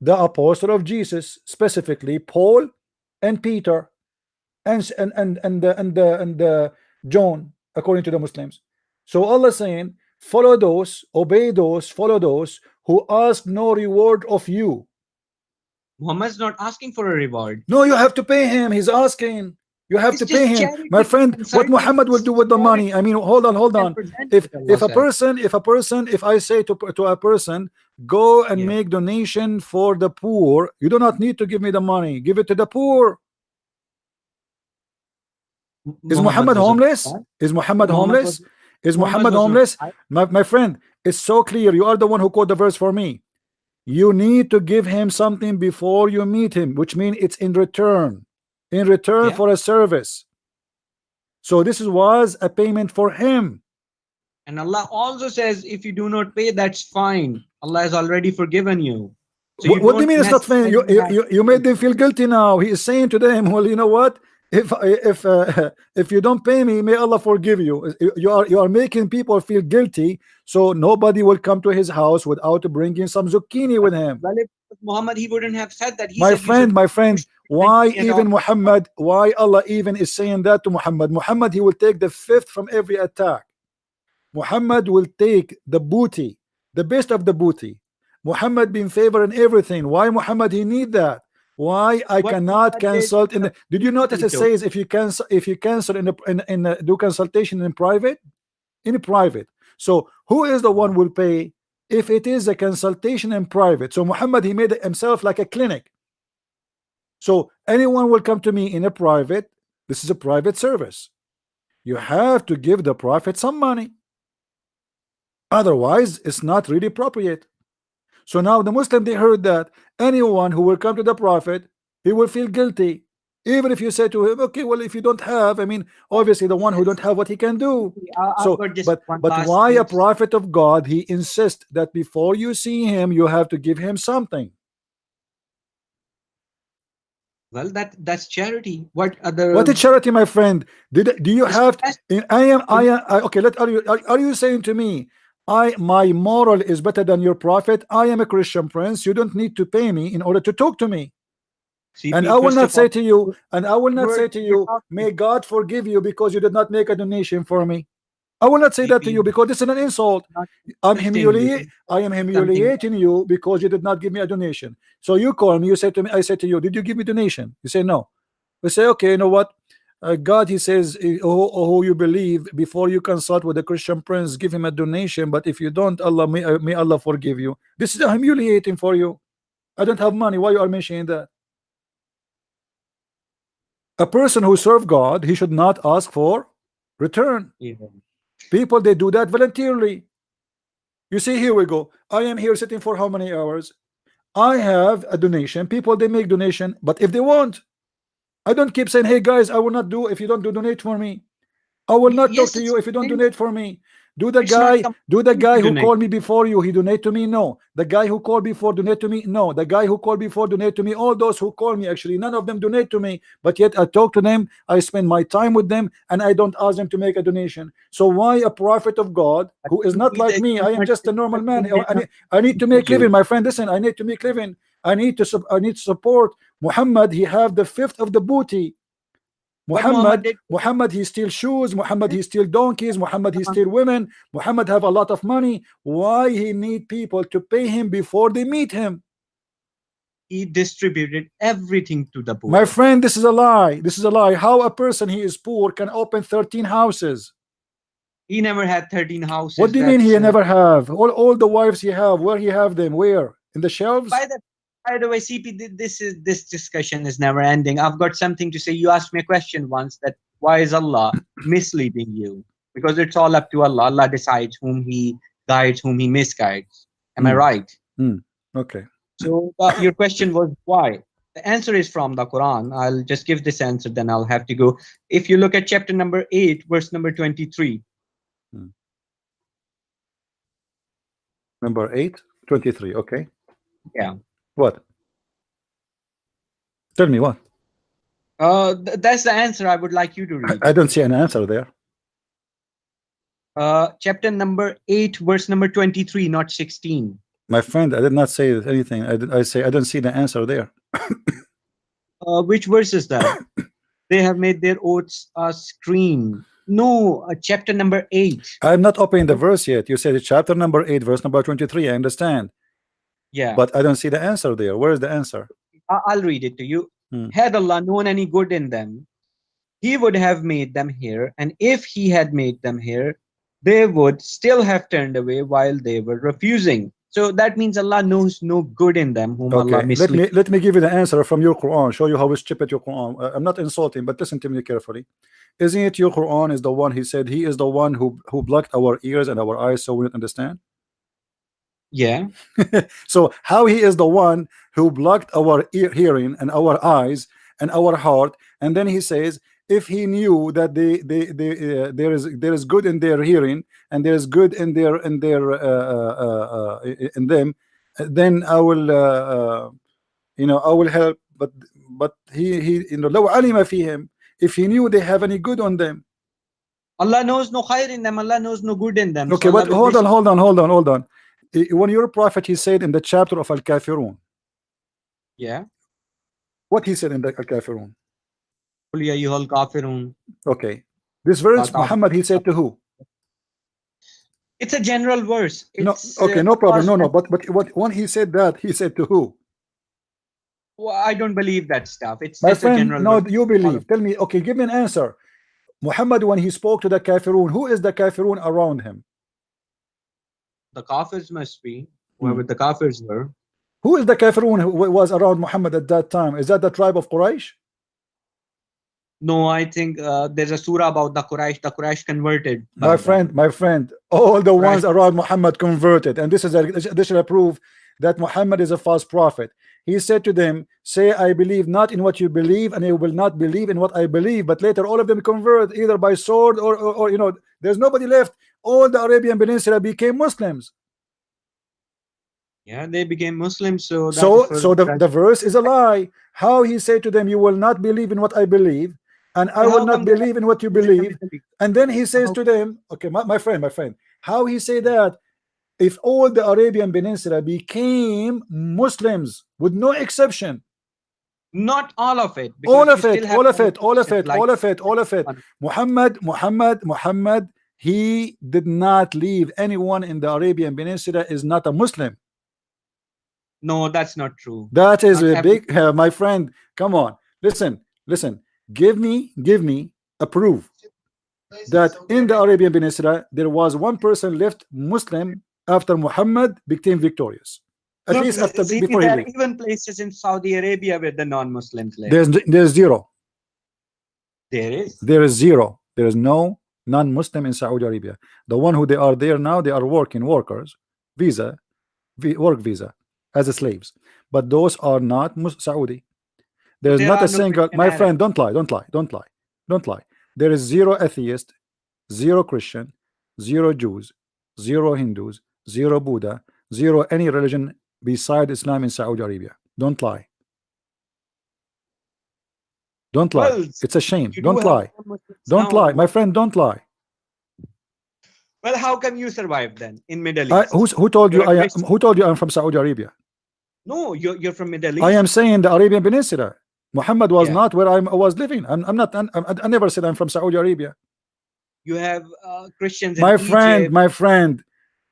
the apostle of Jesus, specifically Paul and Peter and John, according to the Muslims. So Allah is saying, follow those, obey those, follow those who ask no reward of you. Muhammad's not asking for a reward. No, you have to pay him. He's asking. You have It's to just pay him, charity. my friend. What Muhammad will do with the Charity. money? I mean, hold on. If a person, if I say to a person, go and make donation for the poor, you do not need to give me the money. Give it to the poor. Is Muhammad homeless? Is Muhammad homeless? Is Muhammad homeless? My friend, it's so clear. You are the one who quote the verse for me. You need to give him something before you meet him, which means it's in return. For a service. So this was a payment for him. And Allah also says, if you do not pay, that's fine. Allah has already forgiven you. So What do you mean it's not fine? You made them feel guilty now. He is saying to them, well, you know what? if you don't pay me, may Allah forgive you. You are making people feel guilty, so nobody will come to his house without bringing some zucchini with him. Well, if it was Muhammad, he wouldn't have said that. He My said, "You friend, should my friend, why you know, even Muhammad, why Allah even is saying that to Muhammad? Muhammad, he will take the fifth from every attack. Muhammad will take the booty, the best of the booty. Muhammad be in favor in everything. Why Muhammad he need that? Why I What cannot Muhammad did- consult in the, did you notice it Tito. says if you cancel in the do consultation in private? In private. So who is the one will pay if it is a consultation in private? So Muhammad he made himself like a clinic. So anyone will come to me in a private. This is a private service. You have to give the prophet some money. Otherwise, it's not really appropriate. So now the Muslim, they heard that anyone who will come to the prophet, he will feel guilty. Even if you say to him, okay, well, if you don't have, I mean, obviously the one who don't have what he can do. I've So, got just but one but last why a thing. prophet of God, he insists that before you see him, you have to give him something. Well, that's charity. What other? What is charity, my friend? Do you It's have best- in okay, are you saying to me my moral is better than your prophet? I am a Christian prince. You don't need to pay me in order to talk to me. And I will not say to you, may God forgive you because you did not make a donation for me. I will not say that to you because this is an insult. I am humiliating you because you did not give me a donation. So you call me, you say to me, I say to you, did you give me donation? You say no. We say, okay, you know what? God, he says, who you believe, before you consult with a Christian prince, give him a donation. But if you don't, Allah may Allah forgive you. This is humiliating for you. I don't have money. Why you are mentioning that? A person who serves God, he should not ask for return. People, they do that voluntarily. You see, here we go. I am here sitting for how many hours? I have a donation. People, they make donation, but if they want, I don't keep saying, hey guys, I will not do if you don't donate for me. I will not talk to you if you don't donate for me. Do the guy who called me before you, he donate to me? No. The guy who called before donate to me? No. The guy who called before donate to me? All those who call me, actually, none of them donate to me, but yet I talk to them, I spend my time with them, and I don't ask them to make a donation. So why a prophet of God who is not like me? I am just a normal man. I need to make living, my friend. Listen, I need to make living. I need to support Muhammad. He have the fifth of the booty. Muhammad, he steal shoes. Muhammad, he steal donkeys. Muhammad, he steal women. Muhammad have a lot of money. Why he need people to pay him before they meet him? He distributed everything to the poor. My friend, this is a lie. This is a lie. How a person he is poor can open 13 houses? He never had 13 houses. What do you mean he never have? All the wives he have, where he have them? Where? In the shelves? By the way, CP, this discussion is never ending. I've got something to say. You asked me a question once that why is Allah misleading you? Because it's all up to Allah. Allah decides whom He guides, whom He misguides. Am I right? Okay. So your question was why? The answer is from the Quran. I'll just give this answer, then I'll have to go. If you look at chapter number 8, verse number 23. Number 8, 23. Okay. Yeah. What? Tell me what? That's the answer I would like you to read. I don't see an answer there. Chapter number 8, verse number 23, not 16. My friend, I did not say anything. I say I don't see the answer there. Which verse is that? They have made their oaths a screen. No, chapter number 8. I'm not opening the verse yet. You said chapter number 8, verse number 23. I understand. Yeah. But I don't see the answer there. Where is the answer? I'll read it to you. Had Allah known any good in them, He would have made them here. And if He had made them here, they would still have turned away while they were refusing. So that means Allah knows no good in them whom Allah misleads. Let me give you the answer from your Quran. Show you how stupid your Quran. I'm not insulting, but listen to me carefully. Isn't it your Quran is the one He said He is the one who blocked our ears and our eyes so we don't understand? Yeah. So how He is the one who blocked our hearing and our eyes and our heart, and then He says if He knew that there is good in their hearing and there is good in them, then I will I will help. But he لو علم فيهم, if he knew they have any good on them? Allah knows no khair in them. Allah knows no good in them. Okay, So but Allah will hold on, wish- hold on. When your prophet, he said in the chapter of Al-Kafirun, Yeah. what he said in the Al-Kafirun? Qul ya ayyuhal kafirun. Okay, this verse, Kafir. Muhammad, he said to who? It's a general verse. It's, No, okay, no problem. of course, But when he said that, he said to who? well, I don't believe that stuff. It's My just a friend, general no, verse. you believe. Tell me, okay, give me an answer. Muhammad, when he spoke to the Kafirun, who is the Kafirun around him? The kafirs must be whoever the kafirs were. Who is the Kafirun who was around Muhammad at that time? Is that the tribe of Quraysh? No, I think there's a surah about the Quraysh. The Quraysh converted. My friend, all the Right. ones around Muhammad converted, and this is additional proof that Muhammad is a false prophet. He said to them, say I believe not in what you believe, and you will not believe in what I believe. But later all of them convert either by sword or you know, there's nobody left. All the Arabian Peninsula became Muslims. Yeah, they became Muslims. So that So is for so the verse is a lie. How he said to them, you will not believe in what I believe, and I But will how not come they- believe in what you believe. And then he says How- to them, okay, my friend, how he say that if all the Arabian Peninsula became Muslims with no exception, Not all of it. all because of you it, still have all of some it, all of Christians it, like- all of it, all of it. Muhammad, he did not leave anyone in the Arabian Peninsula is not a Muslim. No, that's not true. That is Not a every- big, my friend. Come on, listen. Give me a proof that in the Arabian Peninsula there was one person left Muslim after Muhammad became victorious. At Look, least after see, before he there are left. even places in Saudi Arabia where the non-Muslims live. There's zero. There is. There is zero. There is no non-Muslim in Saudi Arabia. The one who they are there now, they are workers, work visa as slaves. But those are not Saudi. There is There not are a no single. Christian My Arabs. friend, don't lie. There is zero atheist, zero Christian, zero Jews, zero Hindus, zero Buddha, zero any religion beside Islam in Saudi Arabia. Don't lie. Don't lie. Well, It's a shame. you do Don't have lie. non-Muslims Don't now. lie, my friend. Don't lie. Well, how come you survived then in Middle East? Who told you You're a I am? Christian. Who told you I'm from Saudi Arabia? No, you're from Middle East. I am saying the Arabian Peninsula. Muhammad was Yeah. not where I was living. I'm not. I never said I'm from Saudi Arabia. You have Christians. My in friend, Egypt.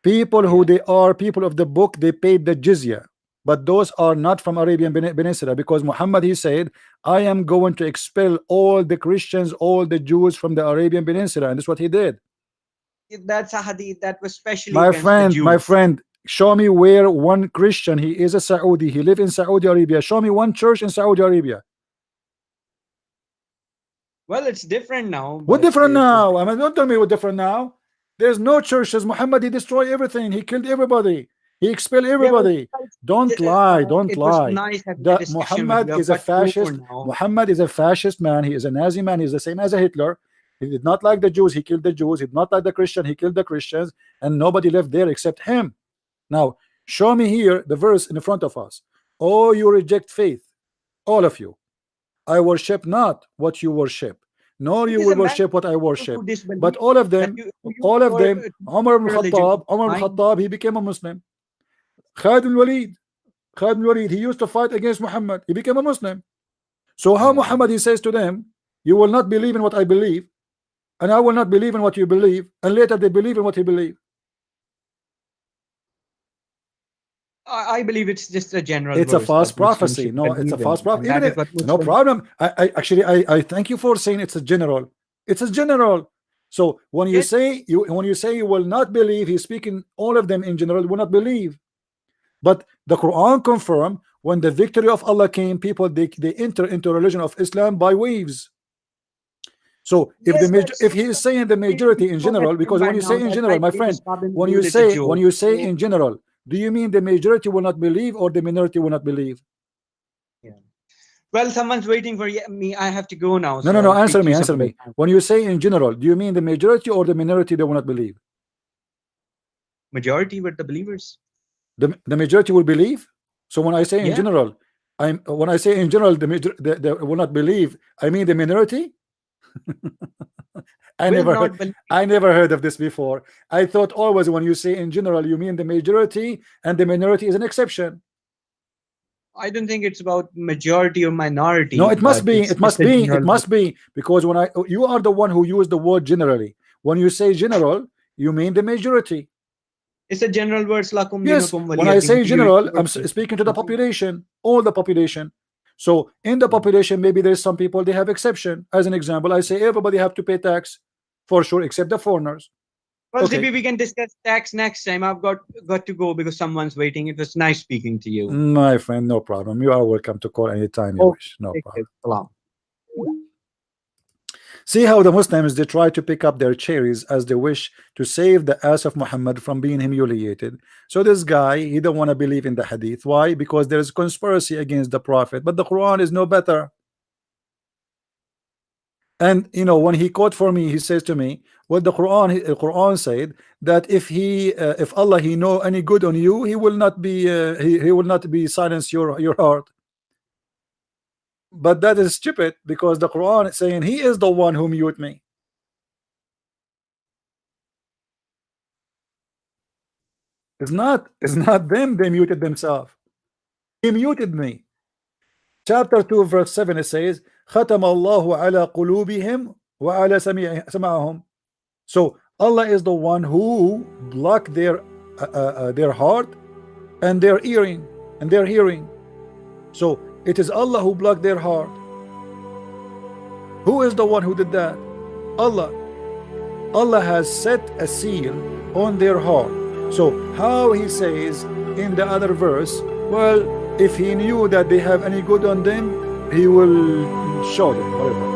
people who Yeah. they are people of the book, they paid the jizya, but those are not from Arabian Peninsula, because Muhammad, he said, I am going to expel all the Christians, all the Jews from the Arabian Peninsula, and that's what he did. That's a hadith that was specially My against the Jews. friend, show me where one Christian, he is a Saudi, he live in Saudi Arabia, show me one church in Saudi Arabia. Well, it's different now. What but different it's- now? I mean, don't tell me what different now. There's no churches. Muhammad, he destroyed everything. He killed everybody. He expelled everybody. Don't lie. Don't it was lie. nice having The a discussion Muhammad with you, is a but no more fascist. now. Muhammad is a fascist man. He is a Nazi man. He's the same as a Hitler. He did not like the Jews. He killed the Jews. He did not like the Christian. He killed the Christians, and nobody left there except him. Now, show me here the verse in front of us. Oh, you reject faith, all of you. I worship not what you worship, nor It you is will a matter worship what I worship. who disbelieve But all of them, that you all of were, them, Umar ibn religion. Khattab, he became a Muslim. Khalid al-Walid, he used to fight against Muhammad. He became a Muslim. So how Yeah. Muhammad, he says to them, you will not believe in what I believe, and I will not believe in what you believe, and later they believe in what he believed. I believe it's just a general. It's a verse false that Muslims prophecy. should No, it's a believe in, false prophecy. and that Even is what no Muslims- problem. I thank you for saying it's a general. It's a general. So when you Yes. say you will not believe, he's speaking all of them in general will not believe. But the Quran confirmed when the victory of Allah came, people they enter into religion of Islam by waves. So if Yes, if he is saying the majority in general, because when you say in general, my friend, when you say in general, do you mean the majority will not believe or the minority will not believe? Well, someone's waiting for me. I have to go now. No, so I'll answer speak to me, you answer some me. other time. When you say in general, do you mean the majority or the minority they will not believe? Majority were the believers. The majority will believe. So when I say in Yeah. general, when I say in general the major they will not believe, I mean the minority. I will never not heard, believe. I never heard of this before. I thought always when you say in general you mean the majority, and the minority is an exception. I don't think it's about majority or minority. No, it must but be. it's It must just a be. It general must be, because when you are the one who used the word generally. When you say general, you mean the majority. It's a general words. Lakum Yes. dinukum When waliya I din. say You general, use I'm it. speaking to the population, all the population. So in the population, maybe there's some people they have exception. As an example, I say everybody have to pay tax for sure, except the foreigners. Well, Okay. Zippy, we can discuss tax next time. I've got to go because someone's waiting. It was nice speaking to you. My friend, no problem. You are welcome to call anytime you Okay. wish. No Take problem. care. Salam. See how the Muslims, they try to pick up their cherries as they wish to save the ass of Muhammad from being humiliated. So this guy, he don't want to believe in the hadith. Why? Because there is conspiracy against the prophet, but the Quran is no better. And you know, when he quote for me, he says to me, well, the Quran said that if Allah he know any good on you, he will not be he will not be silence your heart. But that is stupid, because the Quran is saying he is the one who mute me. It's not them, they muted themselves. He muted me. Chapter 2 verse 7, it says ختم الله على قلوبهم وعلى سمعهم. So Allah is the one who blocked their heart and their hearing So it is Allah who blocked their heart. Who is the one who did that? Allah. Allah has set a seal on their heart. So how he says in the other verse, well, if he knew that they have any good on them, he will show them, whatever.